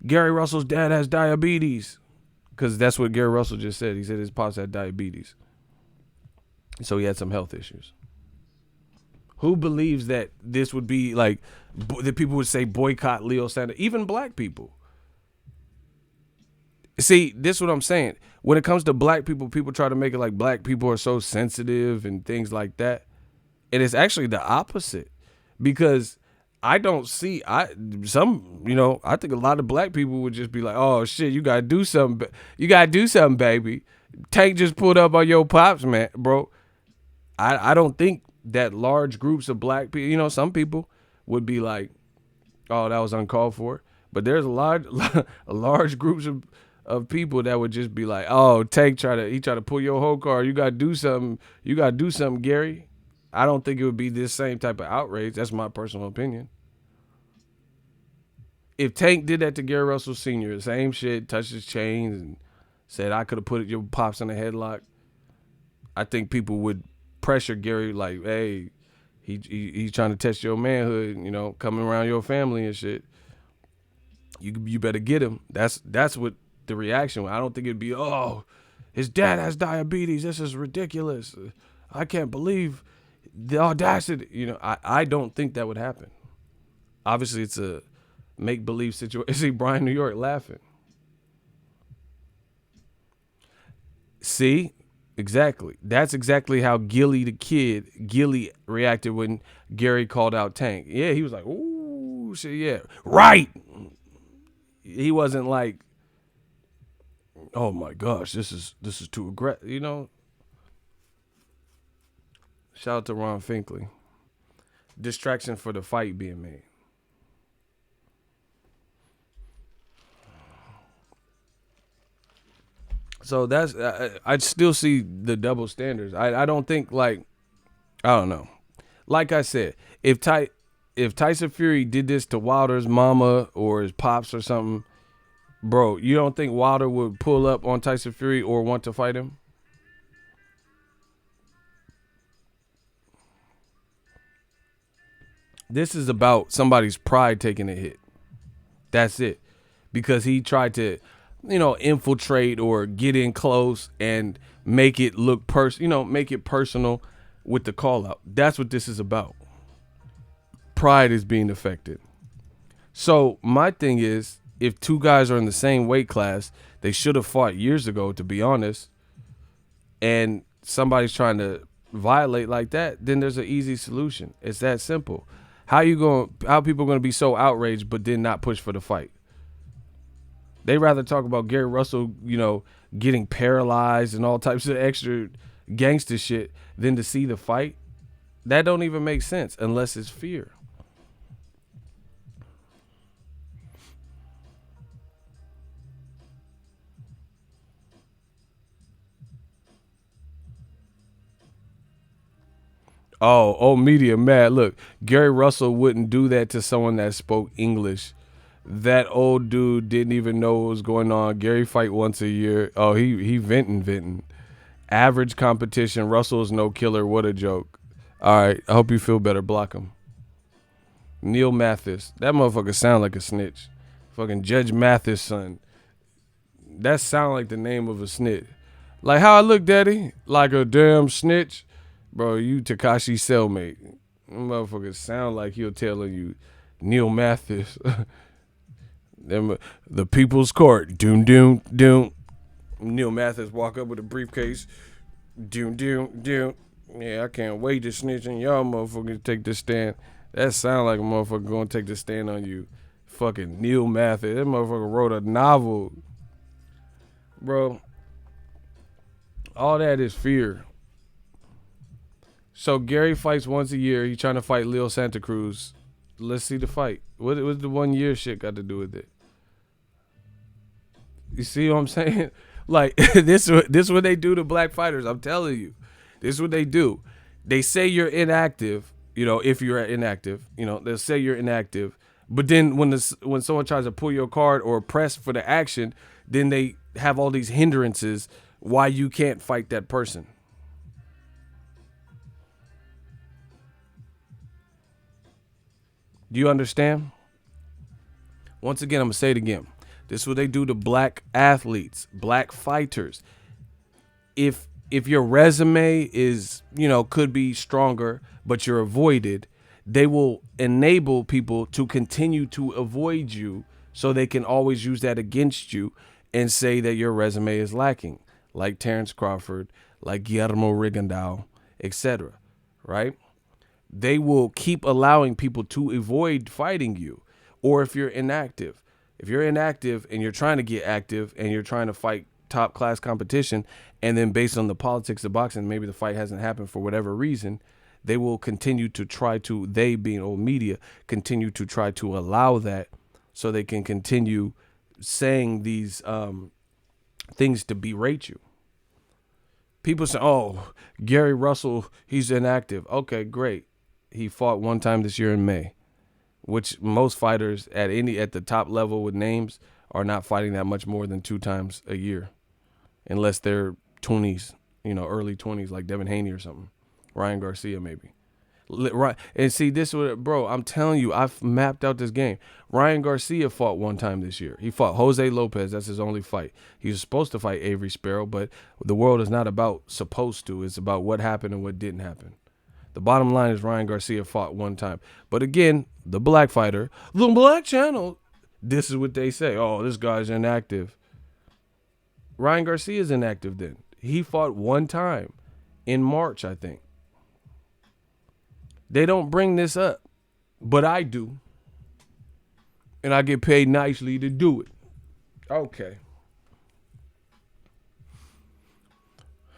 Gary Russell's dad has diabetes. Because that's what Gary Russell just said. He said his pops had diabetes. So he had some health issues. Who believes that this would be like, that people would say boycott Santa, even black people? See, this is what I'm saying. When it comes to black people, people try to make it like black people are so sensitive and things like that. And it's actually the opposite. Because I don't see, I think a lot of black people would just be like, oh shit, you gotta do something. You gotta do something, baby. Tank just pulled up on your pops, man, bro. I don't think that large groups of black people, some people would be like, oh, that was uncalled for. But there's a large groups of people that would just be like, oh, Tank tried to pull your whole car. You gotta do something. You gotta do something, Gary. I don't think it would be this same type of outrage. That's my personal opinion. If Tank did that to Gary Russell Sr., the same shit, touched his chains and said, I could have put your pops in a headlock, I think people would pressure Gary like, hey, he's trying to test your manhood, coming around your family and shit. You better get him. That's what the reaction was. I don't think it'd be, oh, his dad has diabetes. This is ridiculous. I can't believe the audacity. I don't think that would happen. Obviously, it's a make-believe situation. See Brian New York laughing. See? Exactly. That's exactly how Gilly reacted when Gary called out Tank. Yeah, he was like, ooh, shit, yeah. Right! He wasn't like, oh my gosh, this is too aggressive, Shout out to Ron Finkley. Distraction for the fight being made. So that's, I still see the double standards. I don't think I don't know. Like I said, if Tyson Fury did this to Wilder's mama or his pops or something, bro, you don't think Wilder would pull up on Tyson Fury or want to fight him? This is about somebody's pride taking a hit. That's it. Because he tried to, infiltrate or get in close and make it look make it personal with the call out. That's what this is about. Pride is being affected. So my thing is, if two guys are in the same weight class, they should have fought years ago, to be honest, and somebody's trying to violate like that, then there's an easy solution. It's that simple. How people going to be so outraged but then not push for the fight? They rather talk about Gary Russell, getting paralyzed and all types of extra gangster shit than to see the fight. That don't even make sense unless it's fear. Oh, media mad. Look, Gary Russell wouldn't do that to someone that spoke English. That old dude didn't even know what was going on. Gary fight once a year. Oh, he venting. Average competition. Russell's no killer. What a joke. All right, I hope you feel better. Block him. Neil Mathis. That motherfucker sound like a snitch. Fucking Judge Mathis' son. That sound like the name of a snitch. Like how I look, daddy? Like a damn snitch. Bro, you Takashi cellmate. Motherfucker sound like he'll telling you Neil Mathis. Them, the People's Court. Doom, doom, doom. Neil Mathis walk up with a briefcase. Doom, doom, doom. Yeah, I can't wait to snitch on y'all motherfuckers take the stand. That sound like a motherfucker gonna take the stand on you. Fucking Neil Mathis. That motherfucker wrote a novel. Bro, all that is fear. So Gary fights once a year. He's trying to fight Leo Santa Cruz. Let's see the fight. What's the 1 year shit got to do with it? You see what I'm saying? Like this what they do to black fighters. I'm telling you, this is what they do. They say you're inactive. You know, if you're inactive, you know they'll say you're inactive. But then when someone tries to pull your card or press for the action, then they have all these hindrances why you can't fight that person. Do you understand? Once again, I'm going to say it again. This is what they do to black athletes, black fighters. If your resume is, could be stronger, but you're avoided, they will enable people to continue to avoid you so they can always use that against you and say that your resume is lacking, like Terrence Crawford, like Guillermo Rigondeaux, etc. Right? They will keep allowing people to avoid fighting you. Or if you're inactive. If you're inactive and you're trying to get active and you're trying to fight top class competition, and then based on the politics of boxing, maybe the fight hasn't happened for whatever reason, they will continue to try to, they being old media, continue to try to allow that so they can continue saying these things to berate you. People say, oh, Gary Russell, he's inactive. Okay, great. He fought one time this year in May, which most fighters at the top level with names are not fighting that much more than 2 times a year, unless they're 20s, early 20s, like Devin Haney or something, Ryan Garcia maybe. And see, bro, I'm telling you, I've mapped out this game. Ryan Garcia fought one time this year. He fought Jose Lopez. That's his only fight. He was supposed to fight Avery Sparrow, but the world is not about supposed to. It's about what happened and what didn't happen. The bottom line is Ryan Garcia fought one time. But again, the black fighter, the black channel, this is what they say. Oh, this guy's inactive. Ryan Garcia is inactive then. He fought one time in March, I think. They don't bring this up, but I do. And I get paid nicely to do it. Okay.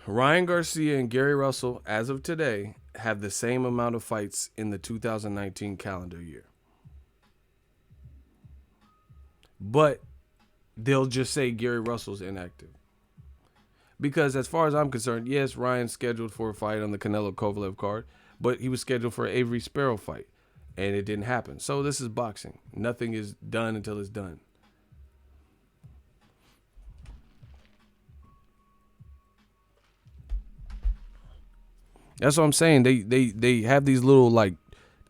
Ryan Garcia and Gary Russell, as of today, have the same amount of fights in the 2019 calendar year. But they'll just say Gary Russell's inactive. Because as far as I'm concerned, yes, Ryan's scheduled for a fight on the Canelo Kovalev card, but he was scheduled for an Avery Sparrow fight, and it didn't happen. So this is boxing. Nothing is done until it's done. That's what I'm saying. They have these little like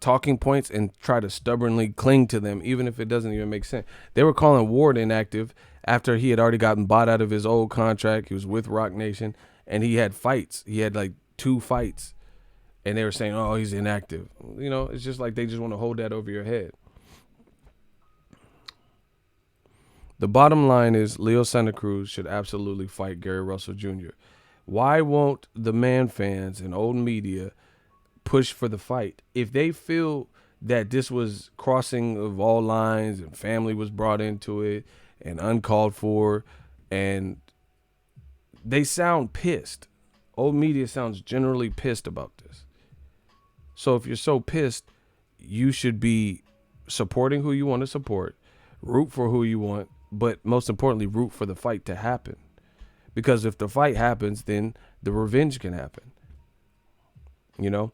talking points and try to stubbornly cling to them, even if it doesn't even make sense. They were calling Ward inactive after he had already gotten bought out of his old contract. He was with Rock Nation, and he had fights. He had like 2 fights. And they were saying, oh, he's inactive. It's just like they just want to hold that over your head. The bottom line is Leo Santa Cruz should absolutely fight Gary Russell Jr. Why won't the man fans and old media push for the fight? If they feel that this was crossing of all lines and family was brought into it and uncalled for, and they sound pissed. Old media sounds generally pissed about this. So if you're so pissed, you should be supporting who you want to support, root for who you want, but most importantly, root for the fight to happen. Because if the fight happens, then the revenge can happen. You know?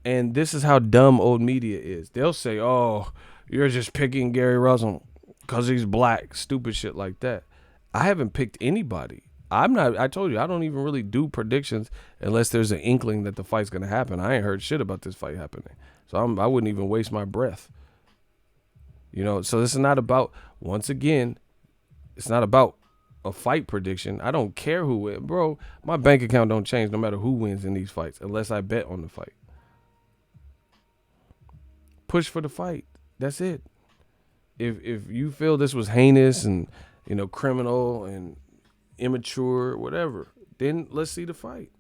And this is how dumb old media is. They'll say, oh, you're just picking Gary Russell because he's black, stupid shit like that. I haven't picked anybody. I told you, I don't even really do predictions unless there's an inkling that the fight's going to happen. I ain't heard shit about this fight happening. So I wouldn't even waste my breath. You know, so this is not about, once again, it's not about a fight prediction. I don't care who wins. Bro, my bank account don't change no matter who wins in these fights unless I bet on the fight. Push for the fight. That's it. If you feel this was heinous and, you know, criminal and immature, whatever, then let's see the fight.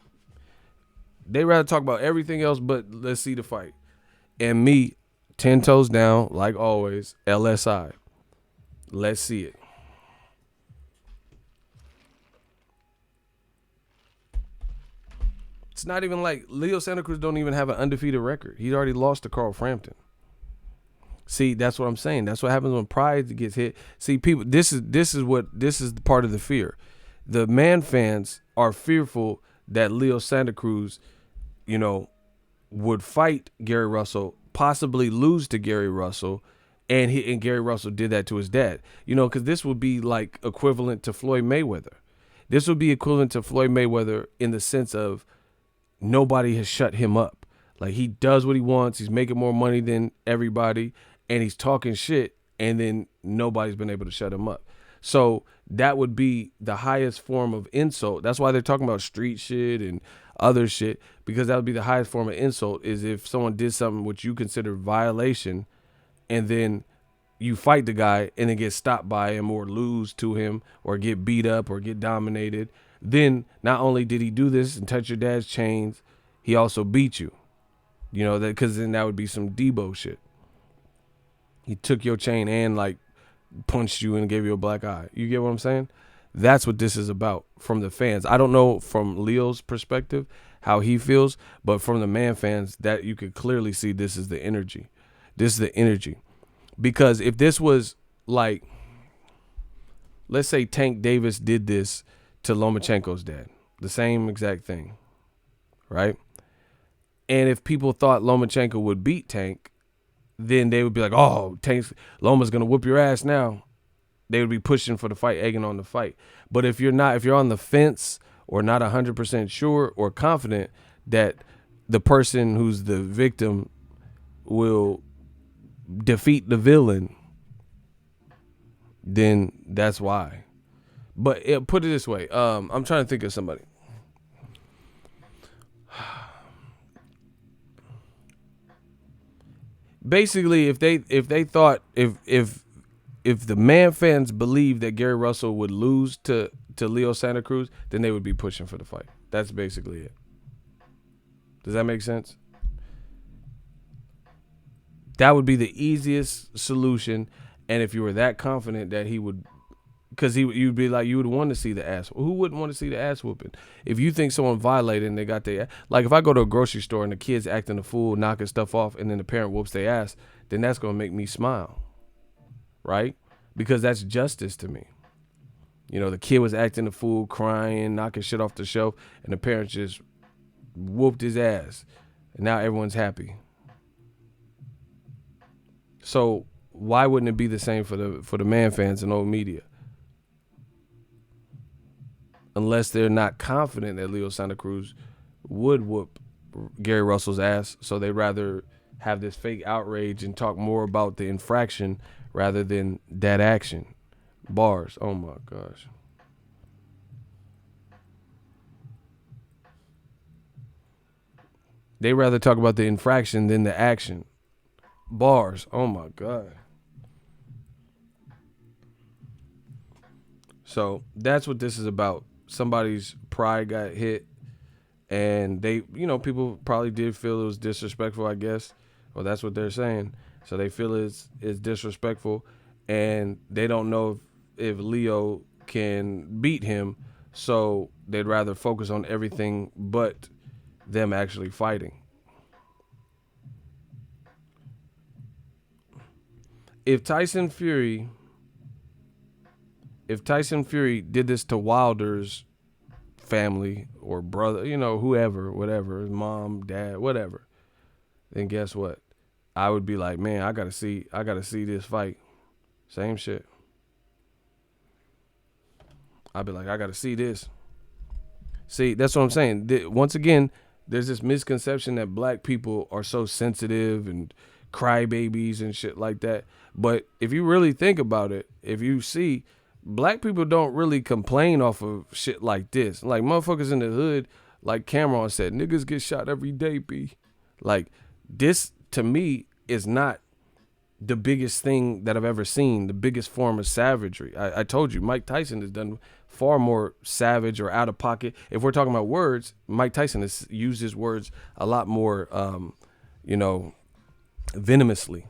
They rather talk about everything else, but let's see the fight. And me, 10 toes down, like always, LSI. Let's see it. It's not even like Santa Cruz don't even have an undefeated record. He's already lost to Carl Frampton. See, that's what I'm saying. That's what happens when pride gets hit. See, people, this is part of the fear. The man fans are fearful that Santa Cruz, you know, would fight Gary Russell, possibly lose to Gary Russell, and Gary Russell did that to his dad. You know, because this would be like equivalent to Floyd Mayweather. This would be equivalent to Floyd Mayweather in the sense of nobody has shut him up. Like, he does what he wants. He's making more money than everybody, and he's talking shit, and then nobody's been able to shut him up. So that would be the highest form of insult. That's why they're talking about street shit and other shit, because that would be the highest form of insult, is if someone did something which you consider violation, and then you fight the guy and then get stopped by him or lose to him or get beat up or get dominated. Then not only did he do this and touch your dad's chains, he also beat you. You know, that because then that would be some Debo shit. He took your chain and like punched you and gave you a black eye. You get what I'm saying? That's what this is about from the fans. I don't know from Leo's perspective how he feels, but from the man fans, that you could clearly see this is the energy. This is the energy. Because if this was like, let's say Tank Davis did this to Lomachenko's dad, the same exact thing, right? And if people thought Lomachenko would beat Tank, then they would be like, oh, Loma's going to whoop your ass now. They would be pushing for the fight, egging on the fight. But if you're on the fence or not 100% sure or confident that the person who's the victim will defeat the villain, then that's why. But put it this way. I'm trying to think of somebody. Basically, if they thought if the man fans believed that Gary Russell would lose to Santa Cruz, then they would be pushing for the fight. That's basically it. Does that make sense? That would be the easiest solution. And if you were that confident that he would, because you'd be like, you would want to see the ass. Who wouldn't want to see the ass whooping? If you think someone violated and they got their, like if I go to a grocery store and the kid's acting a fool, knocking stuff off, and then the parent whoops their ass, then that's going to make me smile. Right? Because that's justice to me. You know, the kid was acting a fool, crying, knocking shit off the shelf, and the parent just whooped his ass. And now everyone's happy. So why wouldn't it be the same for the man fans and old media? Unless they're not confident that Santa Cruz would whoop Gary Russell's ass, so they'd rather have this fake outrage and talk more about the infraction rather than that action. Bars. Oh my gosh. They rather talk about the infraction than the action. Bars. Oh my God. So that's what this is about. Somebody's pride got hit, and they, you know, people probably did feel it was disrespectful, I guess. Well, that's what they're saying. So they feel it's disrespectful, and they don't know if Leo can beat him, so they'd rather focus on everything but them actually fighting. if Tyson Fury did this to Wilder's family or brother, whoever, whatever, his mom, dad, whatever, then guess what? I would be like, man, I gotta see this fight. Same shit. I'd be like, I gotta see this. See, that's what I'm saying. Once again, there's this misconception that black people are so sensitive and crybabies and shit like that. But if you really think about it, if you see, black people don't really complain off of shit like this. Like motherfuckers in the hood, like Cameron said, niggas get shot every day, B. Like this to me is not the biggest thing that I've ever seen, the biggest form of savagery. I told you, Mike Tyson has done far more savage or out of pocket. If we're talking about words, Mike Tyson has used his words a lot more, venomously.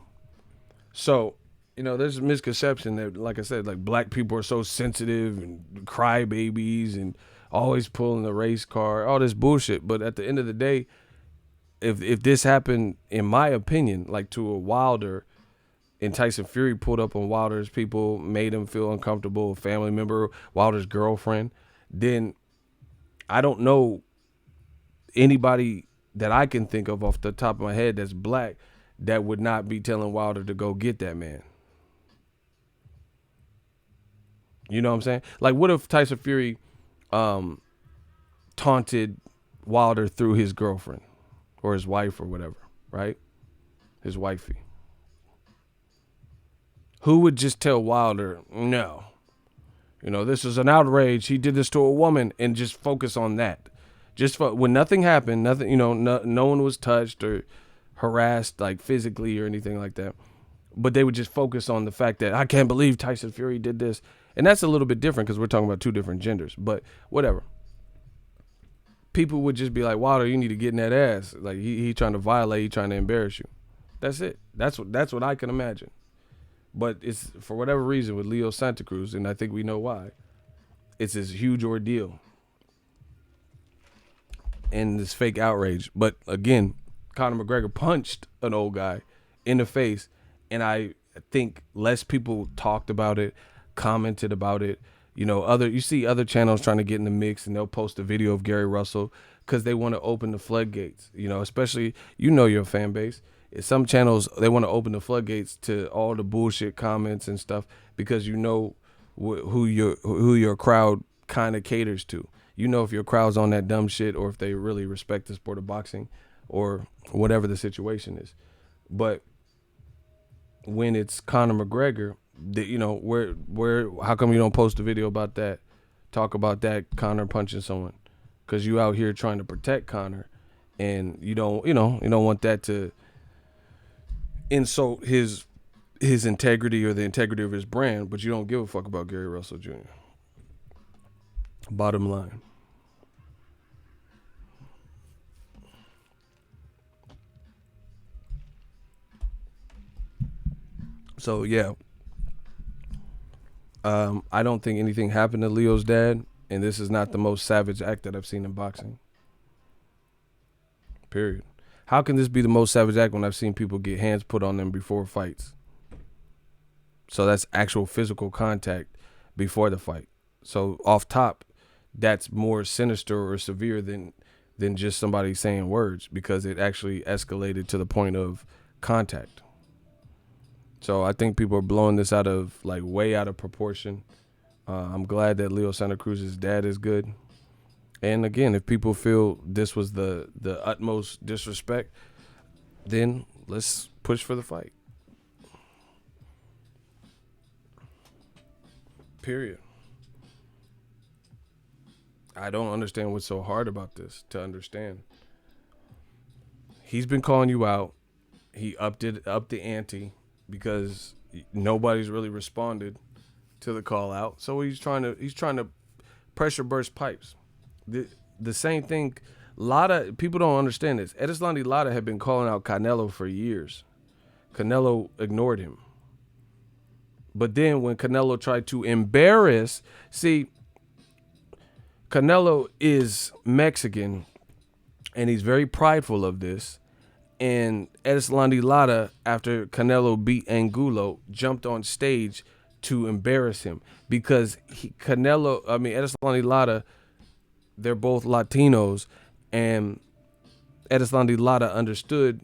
So, there's a misconception that, like I said, like black people are so sensitive and crybabies and always pulling the race car, all this bullshit. But at the end of the day, if this happened, in my opinion, like to a Wilder, and Tyson Fury pulled up on Wilder's people, made him feel uncomfortable, a family member, Wilder's girlfriend, then I don't know anybody that I can think of off the top of my head that's black that would not be telling Wilder to go get that man. You know what I'm saying? Like, what if Tyson Fury taunted Wilder through his girlfriend or his wife or whatever, right? His wifey. Who would just tell Wilder, no, this is an outrage. He did this to a woman, and just focus on that. Just when nothing happened, nothing, no one was touched or harassed like physically or anything like that. But they would just focus on the fact that I can't believe Tyson Fury did this. And that's a little bit different because we're talking about two different genders, but whatever. People would just be like, Wilder, you need to get in that ass. Like he trying to violate, he trying to embarrass you. That's it. That's what I can imagine. But it's, for whatever reason, with Leo Santa Cruz, and I think we know why, it's this huge ordeal and this fake outrage. But again, Conor McGregor punched an old guy in the face, and I think less people talked about it, commented about it. You see other channels trying to get in the mix, and they'll post a video of Gary Russell because they want to open the floodgates. Especially your fan base. Some channels, they want to open the floodgates to all the bullshit comments and stuff because who your crowd kind of caters to. If your crowd's on that dumb shit or if they really respect the sport of boxing or whatever the situation is. But when it's Conor McGregor, where how come you don't post a video about that? Talk about that Conor punching someone, because you out here trying to protect Conor, and you don't want that to insult his integrity or the integrity of his brand, but you don't give a fuck about Gary Russell Jr. Bottom line. So yeah, I don't think anything happened to Leo's dad, and this is not the most savage act that I've seen in boxing. Period. How can this be the most savage act when I've seen people get hands put on them before fights? So that's actual physical contact before the fight. So off top, that's more sinister or severe than just somebody saying words, because it actually escalated to the point of contact. So I think people are blowing this way out of proportion. I'm glad that Leo Santa Cruz's dad is good. And again, if people feel this was the utmost disrespect, then let's push for the fight. Period. I don't understand what's so hard about this to understand. He's been calling you out. He upped the ante because nobody's really responded to the call out. So he's trying to pressure burst pipes. The same thing, people don't understand this. Erislandy Lara had been calling out Canelo for years. Canelo ignored him. But then when Canelo tried to embarrass, Canelo is Mexican, and he's very prideful of this. And Erislandy Lara, after Canelo beat Angulo, jumped on stage to embarrass him because Erislandy Lara, they're both Latinos, and Erislandy Lara understood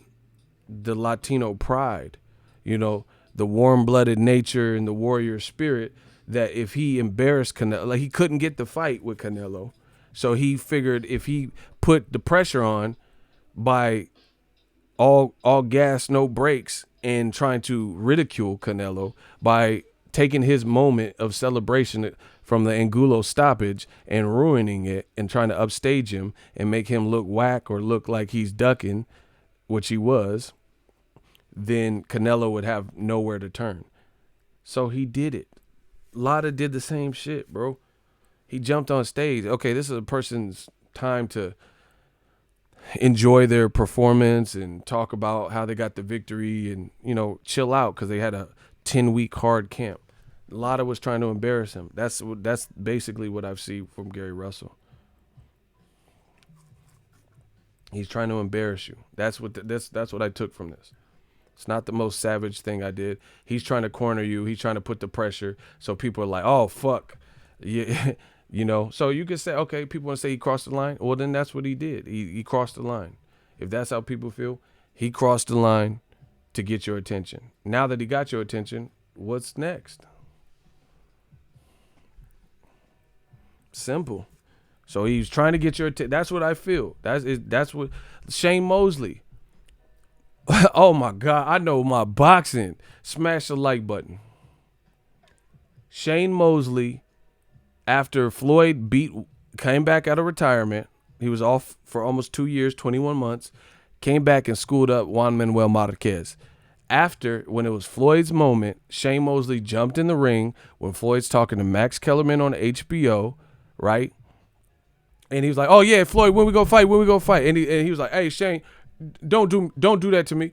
the Latino pride, the warm-blooded nature and the warrior spirit, that if he embarrassed Canelo, like he couldn't get the fight with Canelo. So he figured if he put the pressure on by all gas, no brakes, and trying to ridicule Canelo by taking his moment of celebration from the Angulo stoppage and ruining it and trying to upstage him and make him look whack or look like he's ducking, which he was, then Canelo would have nowhere to turn. So he did it. Lara did the same shit, bro. He jumped on stage. Okay, this is a person's time to enjoy their performance and talk about how they got the victory and, chill out because they had a 10-week hard camp. Lara was trying to embarrass him. That's basically what I've seen from Gary Russell. He's trying to embarrass you. That's what I took from this. It's not the most savage thing I did. He's trying to corner you. He's trying to put the pressure. So people are like, oh, fuck. Yeah. So you could say, okay, people want to say he crossed the line. Well, then that's what he did. He crossed the line. If that's how people feel, he crossed the line to get your attention. Now that he got your attention, what's next? Simple. So he's trying to get your attention. That's what I feel. That's what Shane Mosley. Oh my God, I know my boxing. Smash the like button. Shane Mosley, after Floyd came back out of retirement, he was off for almost 2 years, 21 months, came back and schooled up Juan Manuel Marquez. After, when it was Floyd's moment, Shane Mosley jumped in the ring when Floyd's talking to Max Kellerman on HBO, right? And he was like, oh yeah, Floyd, when we go fight? And he was like, hey, Shane, don't do that to me.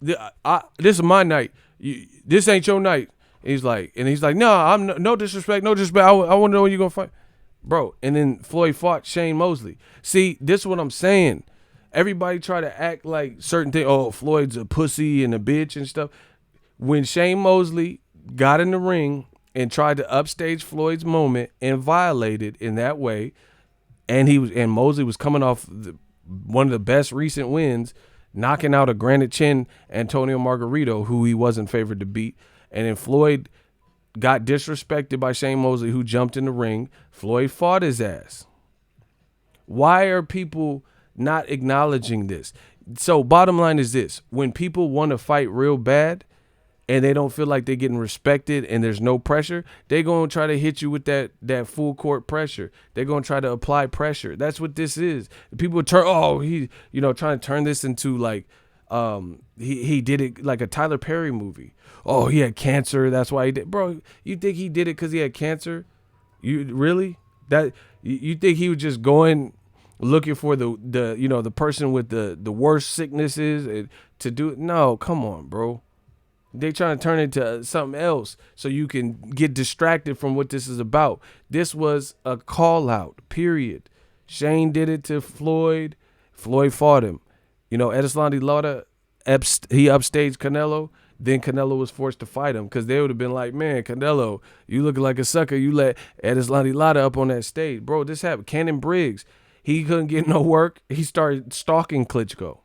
This is my night. This ain't your night. And he's like, no, I'm no disrespect. I want to know when you're gonna fight, bro. And then Floyd fought Shane Mosley. See, this is what I'm saying. Everybody try to act like certain things. Oh, Floyd's a pussy and a bitch and stuff. When Shane Mosley got in the ring and tried to upstage Floyd's moment and violated in that way, and Mosley was coming off one of the best recent wins, knocking out a granite chin Antonio Margarito, who he wasn't favored to beat. And then Floyd got disrespected by Shane Mosley, who jumped in the ring. Floyd fought his ass. Why are people not acknowledging this? So bottom line is this. When people want to fight real bad and they don't feel like they're getting respected and there's no pressure, they're going to try to hit you with that full court pressure. They're going to try to apply pressure. That's what this is. People trying to turn this into like, he did it like a Tyler Perry movie. Oh, he had cancer. That's why he did. Bro, you think he did it because he had cancer? You really? You think he was just going looking for the person with the worst sicknesses to do it? No, come on, bro. They trying to turn it into something else so you can get distracted from what this is about. This was a call out, period. Shane did it to Floyd. Floyd fought him. Erislandy Lara, he upstaged Canelo. Then Canelo was forced to fight him because they would have been like, man, Canelo, you looking like a sucker. You let Erislandy Lara up on that stage. Bro, this happened. Cannon Briggs, he couldn't get no work. He started stalking Klitschko.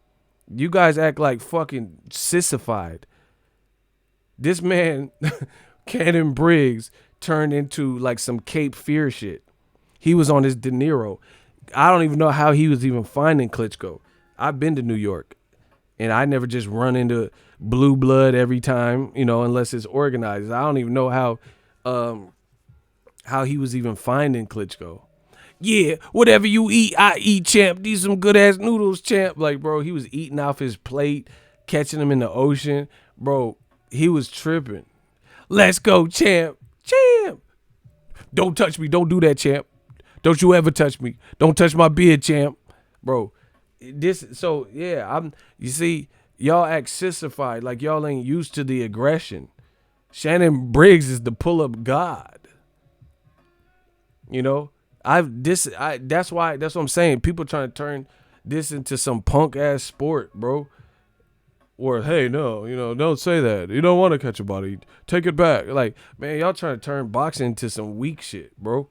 You guys act like fucking sissified. This man, Cannon Briggs, turned into like some Cape Fear shit. He was on his De Niro. I don't even know how he was even finding Klitschko. I've been to New York, and I never just run into blue blood every time, unless it's organized. I don't even know how he was even finding Klitschko. Yeah, whatever you eat, I eat, champ. These some good ass noodles, champ. Like, bro, he was eating off his plate, catching them in the ocean, bro. He was tripping. Let's go, champ. Champ. Don't touch me. Don't do that, champ. Don't you ever touch me. Don't touch my beard, champ. Bro, you see, y'all act sissified like y'all ain't used to the aggression. Shannon Briggs is the pull-up god. That's what I'm saying. People trying to turn this into some punk ass sport, bro. Or, hey, no, don't say that. You don't want to catch a body. Take it back. Like, man, y'all trying to turn boxing into some weak shit, bro.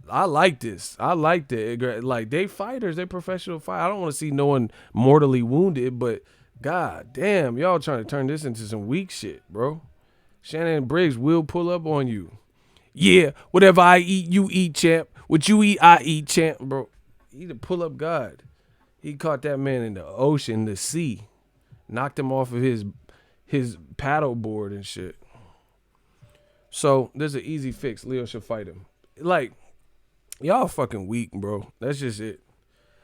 I like this. I like it. Like, they fighters. They professional fighters. I don't want to see no one mortally wounded, but god damn, y'all trying to turn this into some weak shit, bro. Shannon Briggs will pull up on you. Yeah, whatever I eat, you eat, champ. What you eat, I eat, champ, bro. He the pull up god. He caught that man in the ocean, the sea, knocked him off of his paddle board and shit. So there's an easy fix. Leo should fight him. Like, y'all fucking weak, bro. That's just it.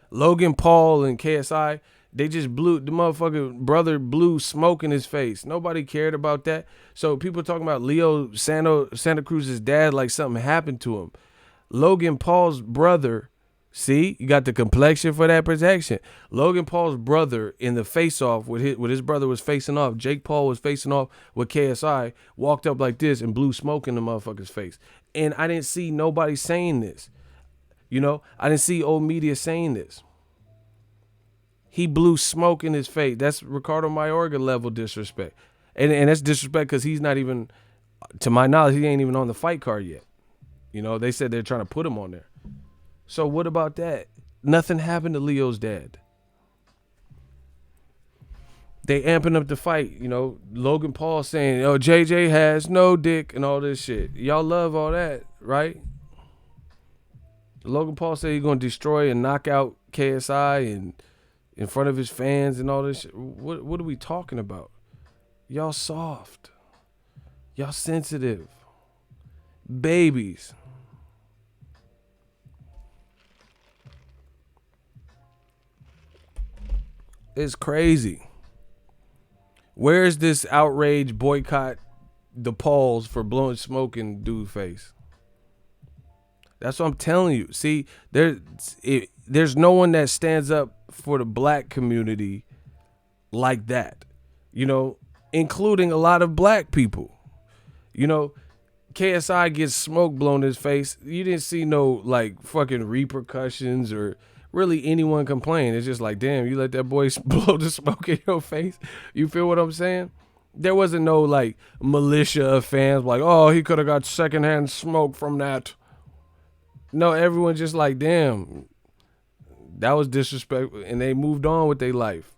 Logan Paul and KSI, they just blew, the motherfucking brother blew smoke in his face. Nobody cared about that. So people talking about Santa Cruz's dad like something happened to him. Logan Paul's brother, see, you got the complexion for that protection. Logan Paul's brother in the face-off with his brother was facing off. Jake Paul was facing off with KSI, walked up like this and blew smoke in the motherfucker's face. And I didn't see nobody saying this. I didn't see old media saying this. He blew smoke in his face. That's Ricardo Mayorga level disrespect. And that's disrespect because he's not even, to my knowledge, he ain't even on the fight card yet. They said they're trying to put him on there. So what about that? Nothing happened to Leo's dad. They amping up the fight. Logan Paul saying, oh, JJ has no dick and all this shit. Y'all love all that, right? Logan Paul said he's going to destroy and knock out KSI and in front of his fans and all this shit. What are we talking about? Y'all soft. Y'all sensitive. Babies. It's crazy. Where is this outrage boycott the Pauls for blowing smoke in dude face? That's what I'm telling you. See, there's no one that stands up for the black community like that, including a lot of black people. KSI gets smoke blown in his face. You didn't see no like fucking repercussions or really anyone complain. It's just like, damn, you let that boy blow the smoke in your face. You feel what I'm saying? There wasn't no like militia of fans like, oh, he could have got secondhand smoke from that. No, everyone just like, damn, that was disrespectful, and they moved on with their life.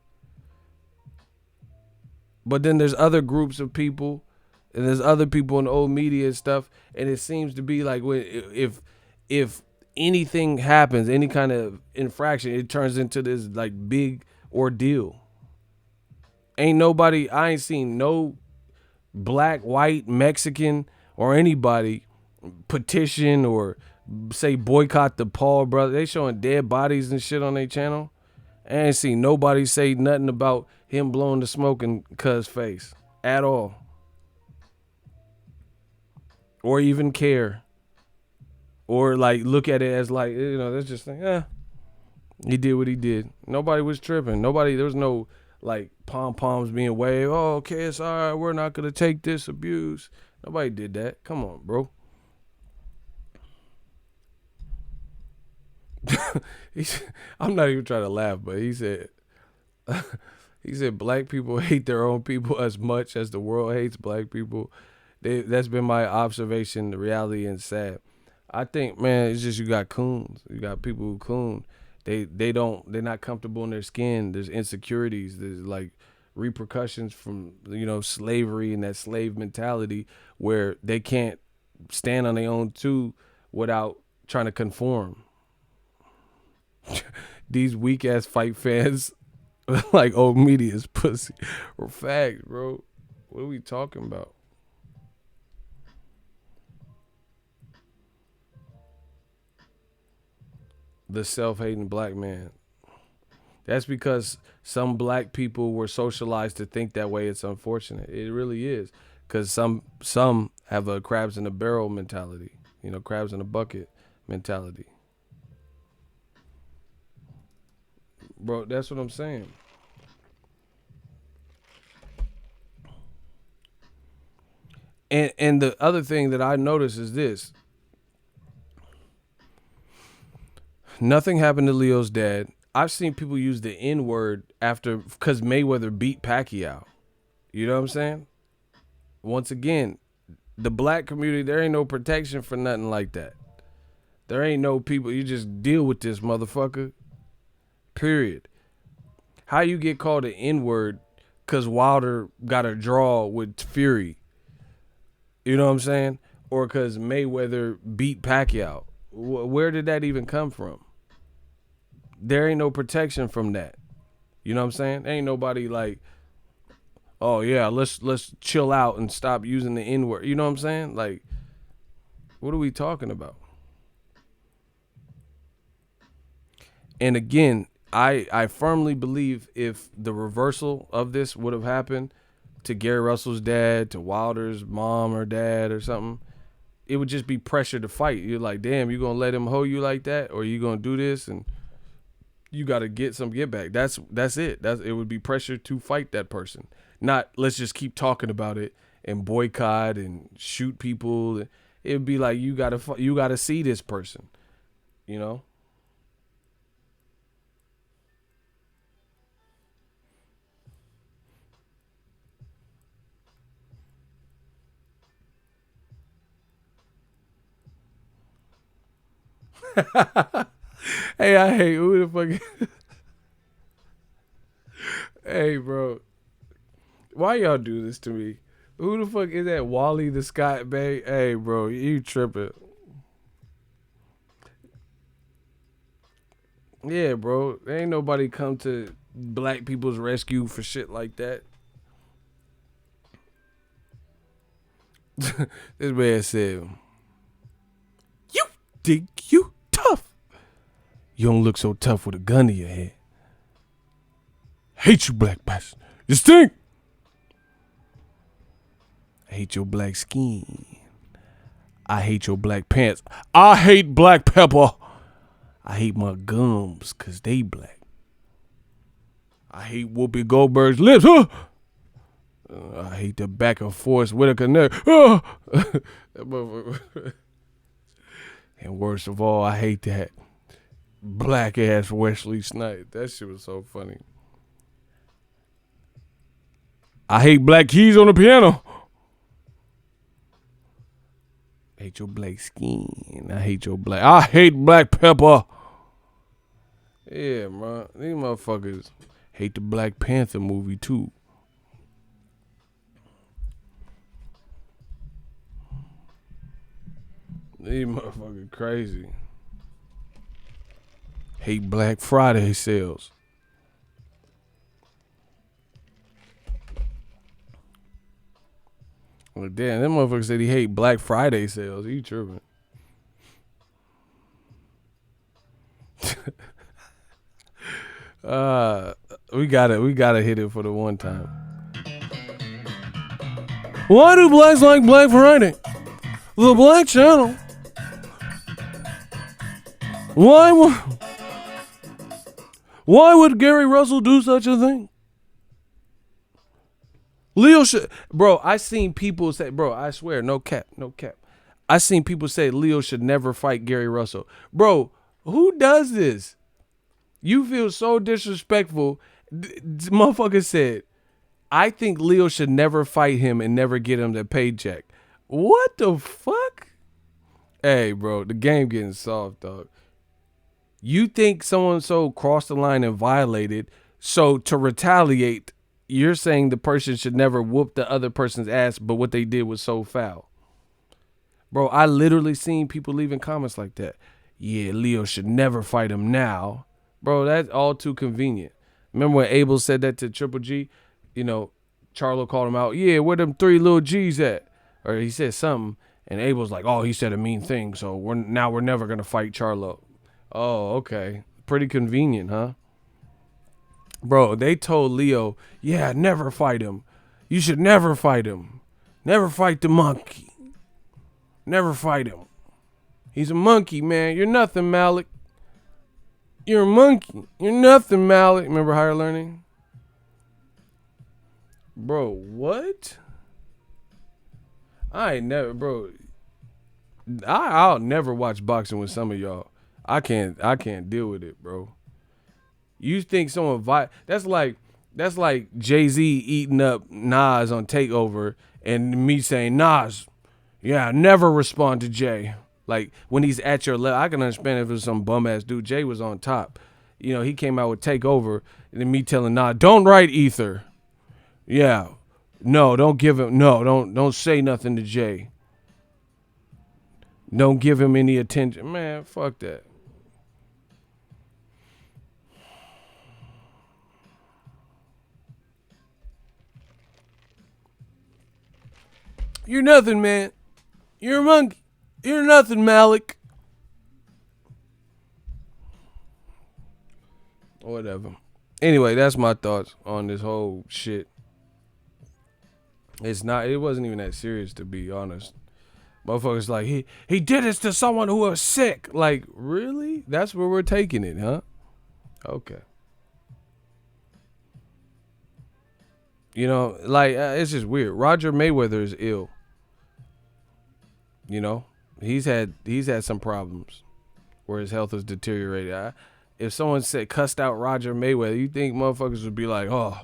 But then there's other groups of people, and there's other people in the old media and stuff, and it seems to be like if anything happens, any kind of infraction, it turns into this like big ordeal. I ain't seen no black, white, Mexican, or anybody petition or say boycott the Paul brother. They showing dead bodies and shit on their channel. I ain't seen nobody say nothing about him blowing the smoke in Cuz face at all. Or even care. Or like look at it as like, that's just like, he did what he did. Nobody was tripping. There was no like pom-poms being waved. Oh, okay, it's all right. We're not going to take this abuse. Nobody did that. Come on, bro. I'm not even trying to laugh, but he said black people hate their own people as much as the world hates black people. That's been my observation, the reality, and sad. I think, man, it's just you got coons. You got people who coon. They're not comfortable in their skin. There's insecurities. There's like repercussions from slavery and that slave mentality where they can't stand on their own too without trying to conform. These weak ass fight fans, like old media's pussy, or facts, bro. What are we talking about? The self-hating black man. That's because some black people were socialized to think that way. It's unfortunate. It really is, because some have a crabs in a barrel mentality. Crabs in a bucket mentality. Bro, that's what I'm saying. And the other thing that I notice is this. Nothing happened to Leo's dad. I've seen people use the N-word because Mayweather beat Pacquiao. You know what I'm saying? Once again, the black community, there ain't no protection for nothing like that. There ain't no people. You just deal with this motherfucker. Period. How you get called an N-word because Wilder got a draw with Fury? You know what I'm saying? Or because Mayweather beat Pacquiao? Where did that even come from? There ain't no protection from that. You know what I'm saying? Ain't nobody like, oh yeah, let's chill out and stop using the N-word. You know what I'm saying? Like, what are we talking about? And again, I firmly believe if the reversal of this would have happened to Gary Russell's dad, to Wilder's mom or dad or something, it would just be pressure to fight. You're like, damn, you gonna let him hoe you like that, or you gonna do this, and you gotta get some get back. That's it. It would be pressure to fight that person. Not let's just keep talking about it and boycott and shoot people. It'd be like you gotta see this person, you know. Hey, I hate who the fuck. Hey, bro, why y'all do this to me? Who the fuck is that? Wally the Scott Bay? Hey, bro, you tripping? Yeah, bro, ain't nobody come to black people's rescue for shit like that. This man said, "You think you tough? You don't look so tough with a gun to your head. Hate you, black bastard. You stink. I hate your black skin. I hate your black pants. I hate black pepper. I hate my gums because they black. I hate Whoopi Goldberg's lips. I hate the back of Forrest Whitaker neck. And worst of all, I hate that black ass Wesley Snipes. That shit was so funny. I hate black keys on the piano. I hate your black skin. I hate black pepper. Yeah, man. These motherfuckers hate the Black Panther movie too. These motherfuckers crazy. Hate Black Friday sales. Well, damn, that motherfucker said he hate Black Friday sales. He tripping. We gotta hit it for the one time. Why do blacks like Black Friday? The Black Channel. Why would Gary Russell do such a thing? Leo should, bro. I seen people say, bro. I swear, no cap. I seen people say Leo should never fight Gary Russell, bro. Who does this? You feel so disrespectful. Motherfucker said, I think Leo should never fight him and never get him the paycheck. What the fuck? Hey, bro, the game getting soft, dog. You think so-and-so crossed the line and violated, so to retaliate, you're saying the person should never whoop the other person's ass, but what they did was so foul. Bro, I literally seen people leaving comments like that. Yeah, Leo should never fight him now. Bro, that's all too convenient. Remember when Abel said that to Triple G? You know, Charlo called him out. Yeah, where them 3 little G's at? Or he said something, and Abel's like, oh, he said a mean thing, so we're never going to fight Charlo. Oh, okay. Pretty convenient, huh? Bro, they told Leo, yeah, never fight him. You should never fight him. Never fight the monkey. Never fight him. He's a monkey, man. You're nothing, Malik. You're a monkey. You're nothing, Malik. Remember Higher Learning? Bro, what? I ain't never, bro. I'll never watch boxing with some of y'all. I can't deal with it, bro. You think someone that's like Jay-Z eating up Nas on Takeover and me saying, Nas, yeah, never respond to Jay. Like when he's at your level, I can understand if it was some bum ass dude. Jay was on top. You know, he came out with Takeover and then me telling Nas, don't write Ether. Yeah. No, don't give him don't say nothing to Jay. Don't give him any attention. Man, fuck that. You're nothing, man. You're a monkey. You're nothing, Malik. Whatever. Anyway, that's my thoughts on this whole shit. It wasn't even that serious, to be honest. Motherfuckers like, he did this to someone who was sick. Like, really? That's where we're taking it, huh? Okay. You know, like, it's just weird. Roger Mayweather is ill. You know, he's had some problems where his health has deteriorated. If someone said cussed out Roger Mayweather, you think motherfuckers would be like, oh,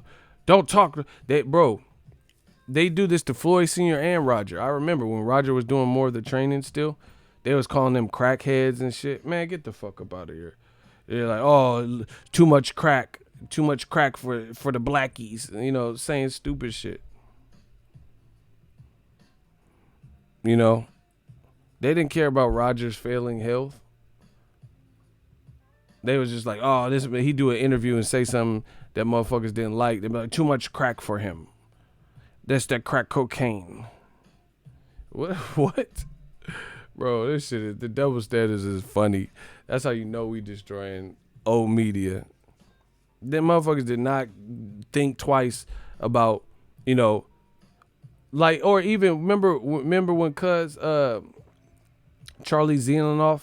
don't talk. They do this to Floyd Sr. and Roger. I remember when Roger was doing more of the training still, they was calling them crackheads and shit. Man, get the fuck up out of here. They're like, oh, too much crack for the blackies. You know, saying stupid shit. You know, they didn't care about Roger's failing health. They was just like, oh, he do an interview and say something that motherfuckers didn't like. They be like, too much crack for him. That's that crack cocaine. What? What? Bro, this shit is, the double standards is funny. That's how you know we destroying old media. Them motherfuckers did not think twice about, you know, like, or even remember when Charlie Zelenoff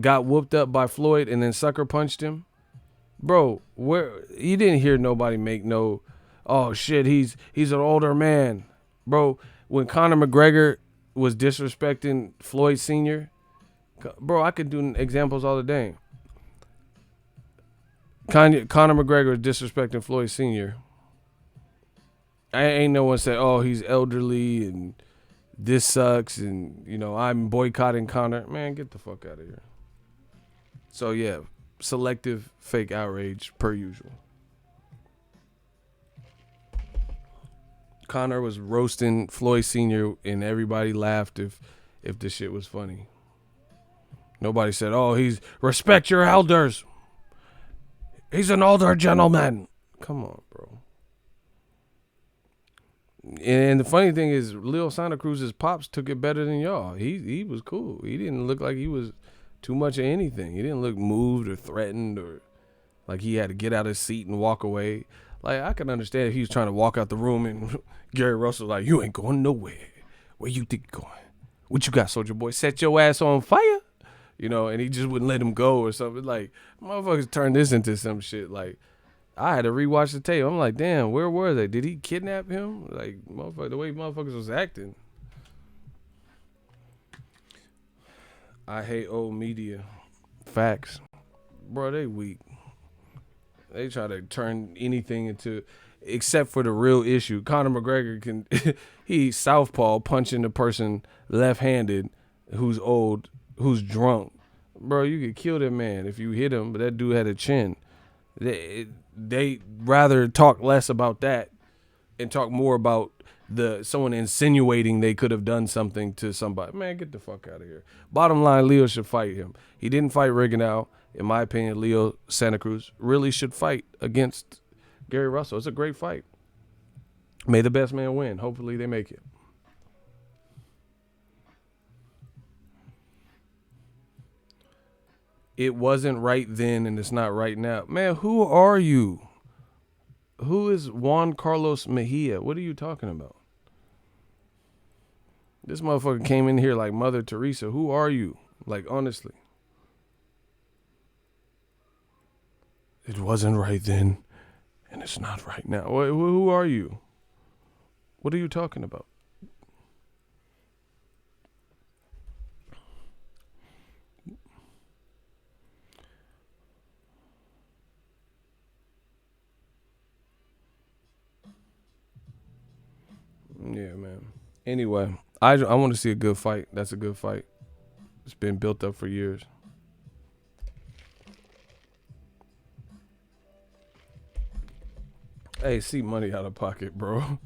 got whooped up by Floyd and then sucker punched him? Bro, you didn't hear nobody make no, oh shit, he's an older man. Bro, when Conor McGregor was disrespecting Floyd Sr., bro, I could do examples all the day. Conor McGregor is disrespecting Floyd Sr. I ain't no one said, oh, he's elderly and this sucks and, you know, I'm boycotting Conor. Man, get the fuck out of here. So, yeah, selective fake outrage per usual. Conor was roasting Floyd Sr. and everybody laughed if the shit was funny. Nobody said, oh, respect your elders. He's an older gentleman. Come on, bro. And the funny thing is, Russell-Santa Cruz's pops took it better than y'all. He was cool. He didn't look like he was too much of anything. He didn't look moved or threatened or like he had to get out of his seat and walk away. Like, I can understand if he was trying to walk out the room and Gary Russell like, you ain't going nowhere. Where you think you're going? What you got, soldier boy? Set your ass on fire? You know, and he just wouldn't let him go or something. Like, motherfuckers turned this into some shit. Like, I had to rewatch the tape. I'm like, damn, where were they? Did he kidnap him? Like, motherfucker, the way motherfuckers was acting. I hate old media. Facts. Bro, they weak. They try to turn anything into, except for the real issue. Conor McGregor can, he's southpaw punching the person left-handed who's old, who's drunk. Bro, you could kill that man if you hit him, but that dude had a chin. They rather talk less about that and talk more about someone insinuating they could have done something to somebody. Man, get the fuck out of here. Bottom line, Leo should fight him. He didn't fight Rigondeaux. In my opinion, Russell-Santa Cruz really should fight against Gary Russell. It's a great fight. May the best man win. Hopefully they make it. It wasn't right then and it's not right now. Man, who are you? Who is Juan Carlos Mejia? What are you talking about? This motherfucker came in here like Mother Teresa. Who are you? Like, honestly. It wasn't right then and it's not right now. Who are you? What are you talking about? Anyway, I want to see a good fight. That's a good fight. It's been built up for years. Hey, see money out of pocket, bro.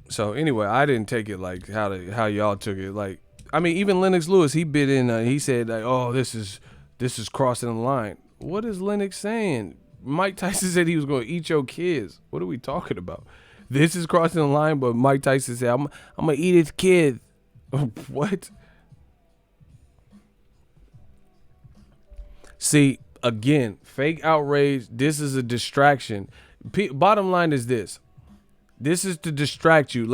So anyway, I didn't take it like how y'all took it. Like, I mean, even Lennox Lewis, he bit in. He said like, "Oh, this is crossing the line." What is Lennox saying? Mike Tyson said he was going to eat your kids. What are we talking about? This is crossing the line, but Mike Tyson said, I'm gonna eat his kid." What? See, again, fake outrage. This is a distraction. Bottom line is this. This is to distract you.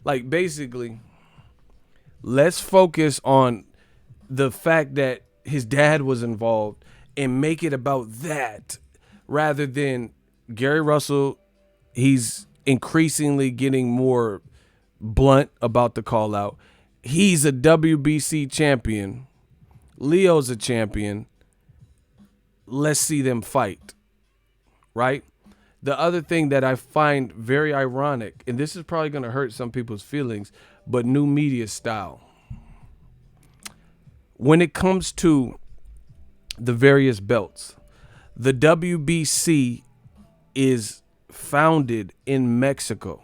Basically, let's focus on the fact that his dad was involved and make it about that rather than Gary Russell. He's increasingly getting more blunt about the call out. He's a WBC champion. Leo's a champion. Let's see them fight, right? The other thing that I find very ironic, and this is probably going to hurt some people's feelings, but new media style. When it comes to the various belts, the WBC is founded in Mexico.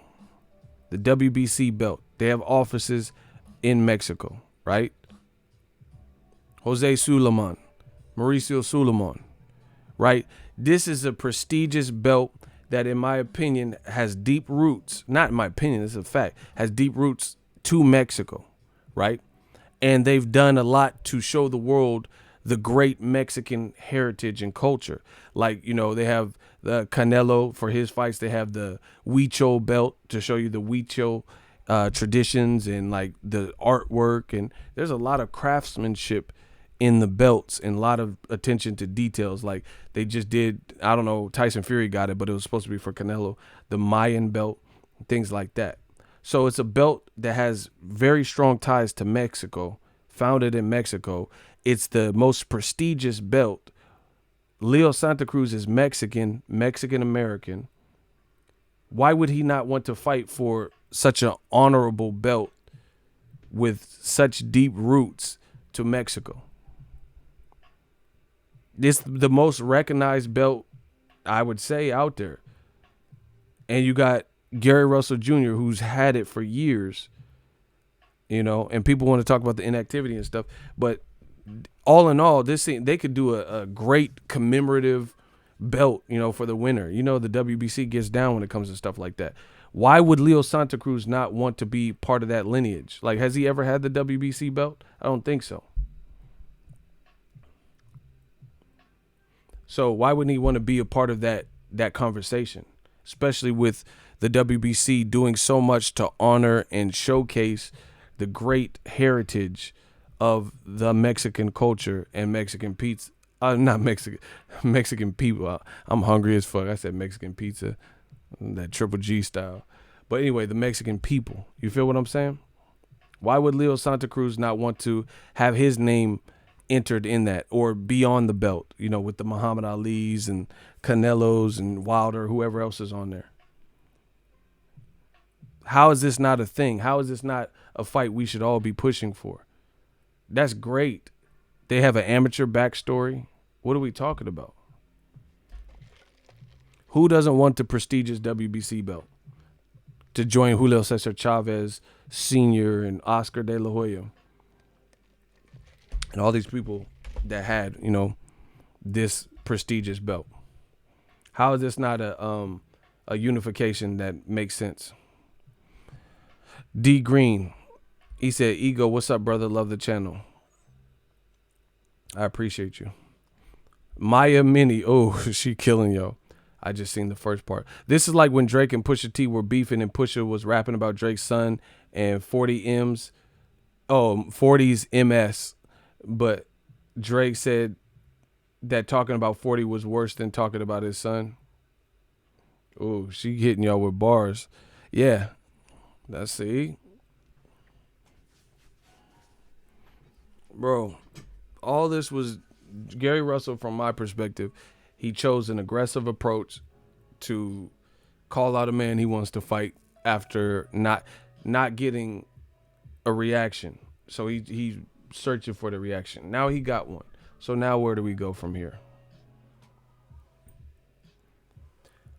The WBC belt. They have offices in Mexico, right? Jose Sulaiman, Mauricio Sulaiman, right? This is a prestigious belt that, in my opinion, has deep roots. Not in my opinion, it's a fact. Has deep roots to Mexico, right? And they've done a lot to show the world the great Mexican heritage and culture. Like, they have the Canelo for his fights. They have the Huicho belt to show you the Huicho traditions and like the artwork. And there's a lot of craftsmanship in the belts and a lot of attention to details. Like they just did, I don't know, Tyson Fury got it, but it was supposed to be for Canelo, the Mayan belt, things like that. So it's a belt that has very strong ties to Mexico, founded in Mexico. It's the most prestigious belt. Leo Santa Cruz is Mexican American. Why would he not want to fight for such an honorable belt with such deep roots to Mexico? This the most recognized belt, I would say, out there. And you got Gary Russell Jr., who's had it for years, and people want to talk about the inactivity and stuff. But all in all, they could do a great commemorative belt, for the winner. The WBC gets down when it comes to stuff like that. Why would Leo Santa Cruz not want to be part of that lineage? Like, has he ever had the WBC belt? I don't think so. So why wouldn't he want to be a part of that conversation, especially with the WBC doing so much to honor and showcase the great heritage of the Mexican culture and Mexican pizza. Not Mexican, Mexican people. I'm hungry as fuck. I said Mexican pizza, that Triple G style. But anyway, the Mexican people. You feel what I'm saying? Why would Leo Santa Cruz not want to have his name entered in that or be on the belt, with the Muhammad Ali's and Canelos and Wilder, whoever else is on there? How is this not a thing? How is this not a fight we should all be pushing for? That's great. They have an amateur backstory. What are we talking about? Who doesn't want the prestigious WBC belt to join Julio Cesar Chavez Sr. and Oscar De La Hoya? And all these people that had, this prestigious belt. How is this not a unification that makes sense? D Green, he said, "Ego, what's up, brother? Love the channel. I appreciate you." Maya Mini, oh, she killing yo. I just seen the first part. This is like when Drake and Pusha T were beefing and Pusha was rapping about Drake's son and 40's MS. But Drake said that talking about 40 was worse than talking about his son. Oh, she hitting y'all with bars. Yeah. Let's see. Bro, all this was Gary Russell, from my perspective. He chose an aggressive approach to call out a man he wants to fight after not getting a reaction. So he's searching for the reaction. Now he got one. So now where do we go from here?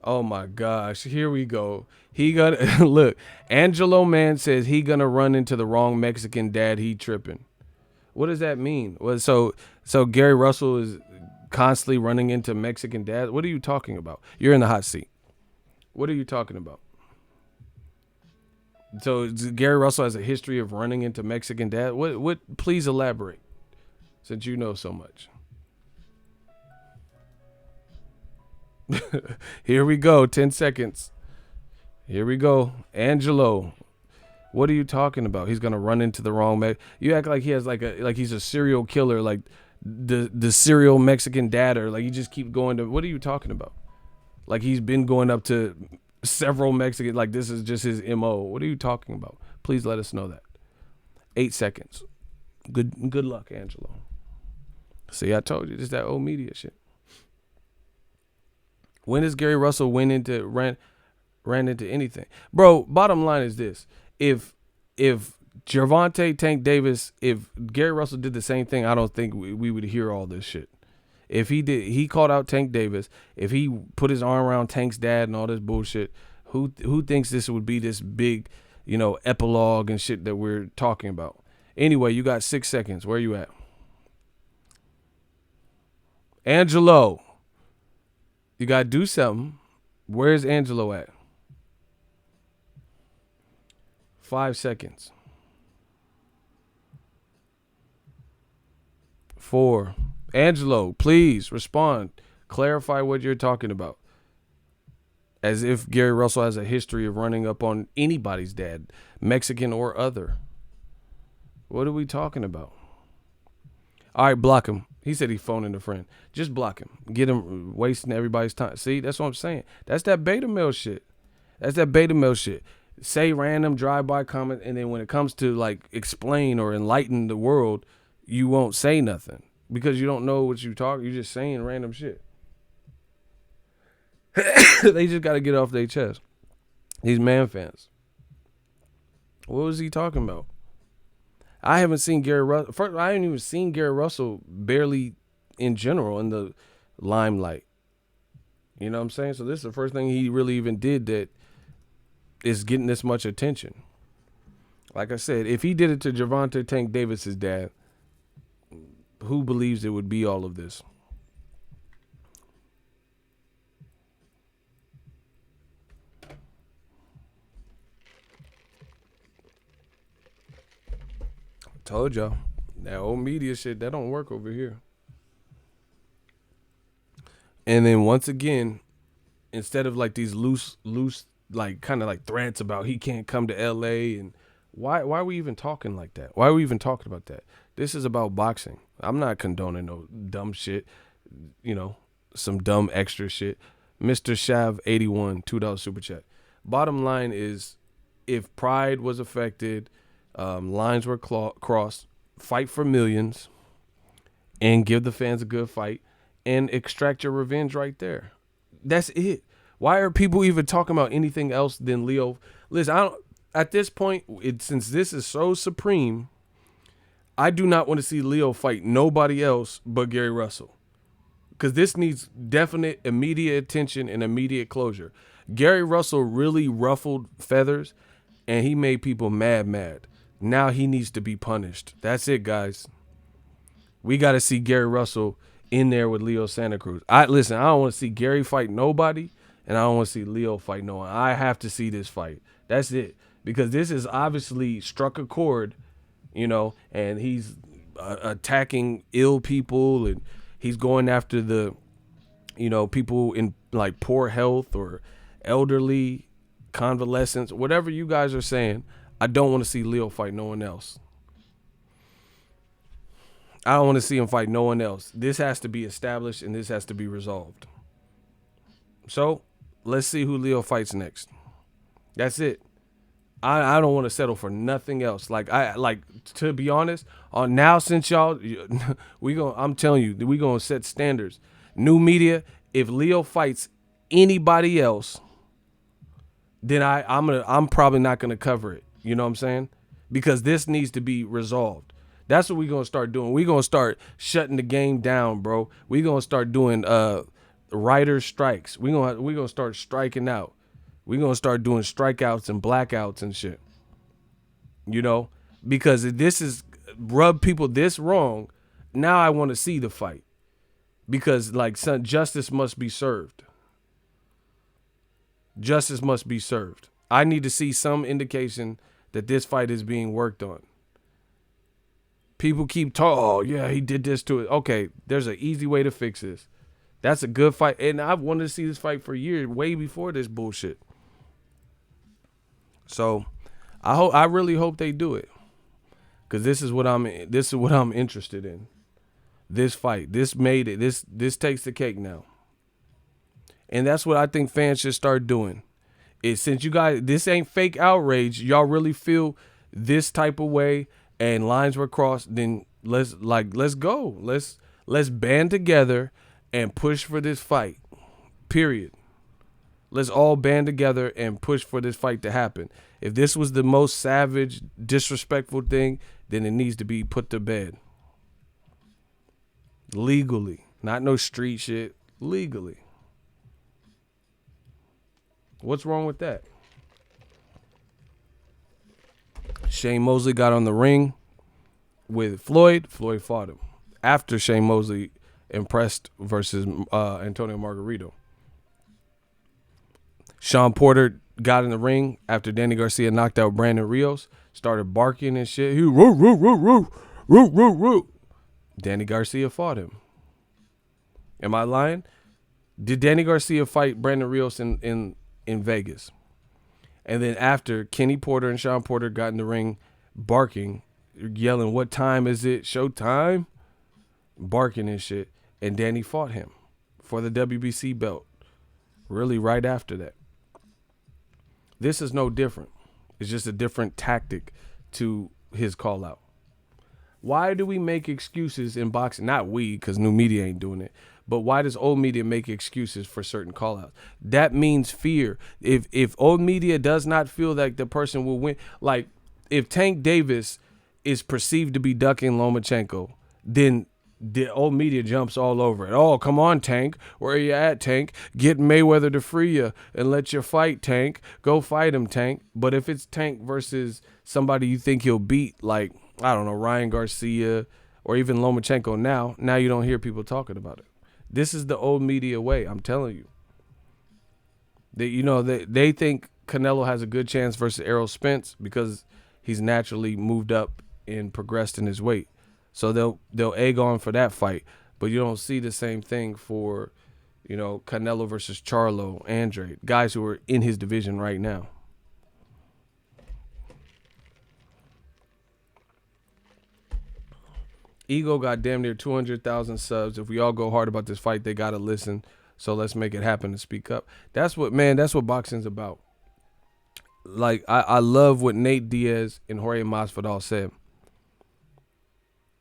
Oh my gosh, here we go. He gonna look. Angelo Man says he gonna run into the wrong Mexican dad. He tripping. What does that mean? Well, so Gary Russell is constantly running into Mexican dads. What are you talking about? You're in the hot seat. What are you talking about? So Gary Russell has a history of running into Mexican dads. What? Please elaborate, since you know so much. Here we go. 10 seconds. Here we go. Angelo. What are you talking about? He's gonna run into the wrong You act like he has like he's a serial killer, like the serial Mexican dad, or like you just keep going to. What are you talking about? Like he's been going up to several Mexican. Like this is just his MO. What are you talking about? Please let us know that. 8 seconds. Good luck, Angelo. See, I told you, this is that old media shit. When does Gary Russell ran into anything? Bro, bottom line is this. If Gervonta Tank Davis, if Gary Russell did the same thing, I don't think we would hear all this shit. If he called out Tank Davis, if he put his arm around Tank's dad and all this bullshit, who thinks this would be this big, epilogue and shit that we're talking about? Anyway, you got 6 seconds. Where you at? Angelo. You got to do something. Where's Angelo at? 5 seconds. 4. Angelo, please respond. Clarify what you're talking about. As if Gary Russell has a history of running up on anybody's dad, Mexican or other. What are we talking about? All right, block him. He said he's phoning a friend. Just block him. Get him wasting everybody's time. See, that's what I'm saying. That's that beta male shit. Say random drive-by comment, and then when it comes to like explain or enlighten the world, you won't say nothing because you don't know what you talk. You're just saying random shit. They just got to get off their chest. These man fans. What was he talking about? I haven't seen Gary Russell. First, I haven't even seen Gary Russell barely in general in the limelight. You know what I'm saying? So this is the first thing he really even did that is getting this much attention. Like I said, if he did it to Gervonta Tank Davis's dad, who believes it would be all of this? Told y'all, that old media shit, that don't work over here. And then once again, instead of like these loose, like kind of like threats about he can't come to LA and why are we even talking like that? Why are we even talking about that? This is about boxing. I'm not condoning no dumb shit, some dumb extra shit. Mr. Shav 81, $2 super chat. Bottom line is, if pride was affected, lines were crossed, fight for millions and give the fans a good fight and extract your revenge right there. That's it. Why are people even talking about anything else than Leo? Listen, at this point, since this is so supreme, I do not want to see Leo fight nobody else but Gary Russell, because this needs definite immediate attention and immediate closure. Gary Russell really ruffled feathers and he made people mad. Now he needs to be punished. That's it, guys. We got to see Gary Russell in there with Leo Santa Cruz. I don't want to see Gary fight nobody, and I don't want to see Leo fight no one. I have to see this fight. That's it. Because this is obviously struck a chord, and he's attacking ill people, and he's going after the, people in like poor health or elderly, convalescents, whatever you guys are saying. I don't want to see Leo fight no one else. I don't want to see him fight no one else. This has to be established and this has to be resolved. So let's see who Leo fights next. That's it. I don't want to settle for nothing else. To be honest, now since y'all, I'm telling you, we gonna set standards. New media. If Leo fights anybody else, then I'm probably not gonna cover it. You know what I'm saying? Because this needs to be resolved. That's what we're gonna start doing. We're gonna start shutting the game down, bro. We're gonna start doing writer strikes. We're gonna start striking out. We're gonna start doing strikeouts and blackouts and shit. You know? Because if this is rub people this wrong, now I want to see the fight. Because like justice must be served. Justice must be served. I need to see some indication that this fight is being worked on. People keep talking, oh, yeah, he did this to it. Okay, there's an easy way to fix this. That's a good fight. And I've wanted to see this fight for years, way before this bullshit. So I really hope they do it. Because this is what I'm interested in. This fight. This made it. This takes the cake now. And that's what I think fans should start doing. Is since you guys, this ain't fake outrage, y'all really feel this type of way and lines were crossed, then let's go. Let's band together and push for this fight. Period. Let's all band together and push for this fight to happen. If this was the most savage, disrespectful thing, then it needs to be put to bed. Legally. Not no street shit. Legally. What's wrong with that? Shane Mosley got on the ring with Floyd. Floyd fought him. After Shane Mosley impressed versus Antonio Margarito. Sean Porter got in the ring after Danny Garcia knocked out Brandon Rios. Started barking and shit. He roo, roo, roo, roo, roo, roo, roo. Danny Garcia fought him. Am I lying? Did Danny Garcia fight Brandon Rios in Vegas? And then after, Kenny Porter and Sean Porter got in the ring barking, yelling, what time is it? Showtime? Barking and shit. And Danny fought him for the WBC belt. Really right after that. This is no different. It's just a different tactic to his call out. Why do we make excuses in boxing? Not we, because new media ain't doing it. But why does old media make excuses for certain call-outs? That means fear. If old media does not feel like the person will win, like if Tank Davis is perceived to be ducking Lomachenko, then the old media jumps all over it. Oh, come on, Tank. Where are you at, Tank? Get Mayweather to free you and let you fight, Tank. Go fight him, Tank. But if it's Tank versus somebody you think he'll beat, like, I don't know, Ryan Garcia or even Lomachenko now you don't hear people talking about it. This is the old media way, I'm telling you. They think Canelo has a good chance versus Errol Spence because he's naturally moved up and progressed in his weight. So they'll egg on for that fight. But you don't see the same thing for, Canelo versus Charlo, Andrade, guys who are in his division right now. Ego got damn near 200,000 subs. If we all go hard about this fight, they got to listen. So let's make it happen and speak up. That's what boxing's about. Like, I love what Nate Diaz and Jorge Masvidal said.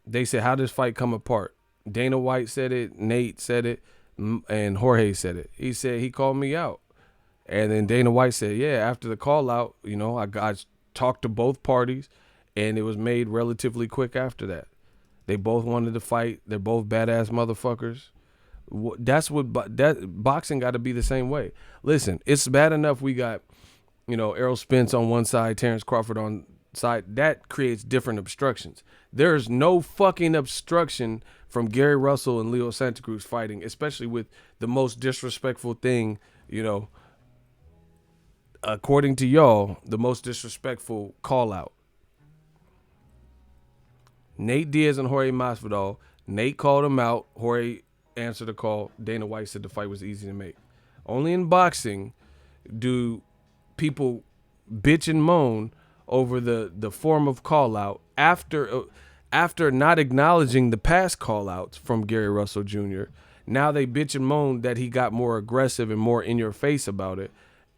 They said, how does this fight come apart? Dana White said it, Nate said it, and Jorge said it. He said he called me out. And then Dana White said, yeah, after the call out, I talked to both parties, and it was made relatively quick after that. They both wanted to fight. They're both badass motherfuckers. Boxing got to be the same way. Listen, it's bad enough we got, Errol Spence on one side, Terrence Crawford on side. That creates different obstructions. There's no fucking obstruction from Gary Russell and Russell-Santa Cruz fighting, especially with the most disrespectful thing, according to y'all, the most disrespectful call out. Nate Diaz and Jorge Masvidal. Nate called him out. Jorge answered the call. Dana White said the fight was easy to make. Only in boxing do people bitch and moan over the form of call out after not acknowledging the past call outs from Gary Russell Jr. Now they bitch and moan that he got more aggressive and more in your face about it.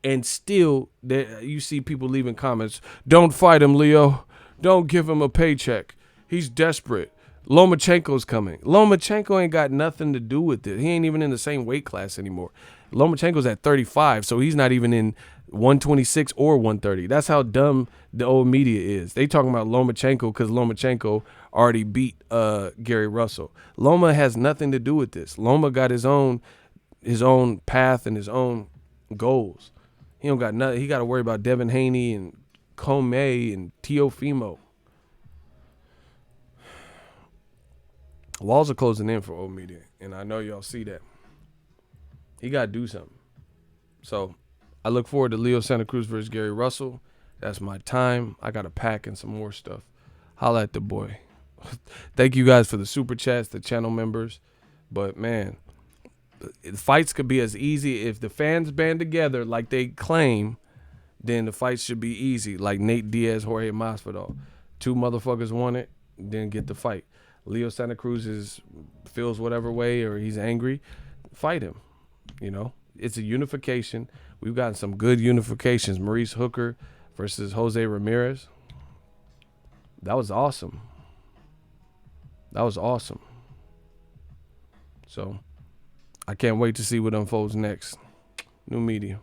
And still, you see people leaving comments, don't fight him, Leo. Don't give him a paycheck. He's desperate. Lomachenko's coming. Lomachenko ain't got nothing to do with it. He ain't even in the same weight class anymore. Lomachenko's at 35, so he's not even in 126 or 130. That's how dumb the old media is. They talking about Lomachenko because Lomachenko already beat Gary Russell. Loma has nothing to do with this. Loma got his own path and his own goals. He don't got nothing. He got to worry about Devin Haney and Comey and Teofimo. Walls are closing in for old media, and I know y'all see that. He got to do something. So I look forward to Leo Santa Cruz versus Gary Russell. That's my time. I got to pack and some more stuff. Holla at the boy. Thank you guys for the super chats, the channel members. But, man, fights could be as easy. If the fans band together like they claim, then the fights should be easy. Like Nate Diaz, Jorge Masvidal. 2 motherfuckers won it, then get the fight. Leo Santa Cruz feels whatever way or he's angry. Fight him. You know, it's a unification. We've gotten some good unifications. Maurice Hooker versus Jose Ramirez. That was awesome. That was awesome. So I can't wait to see what unfolds next. New media.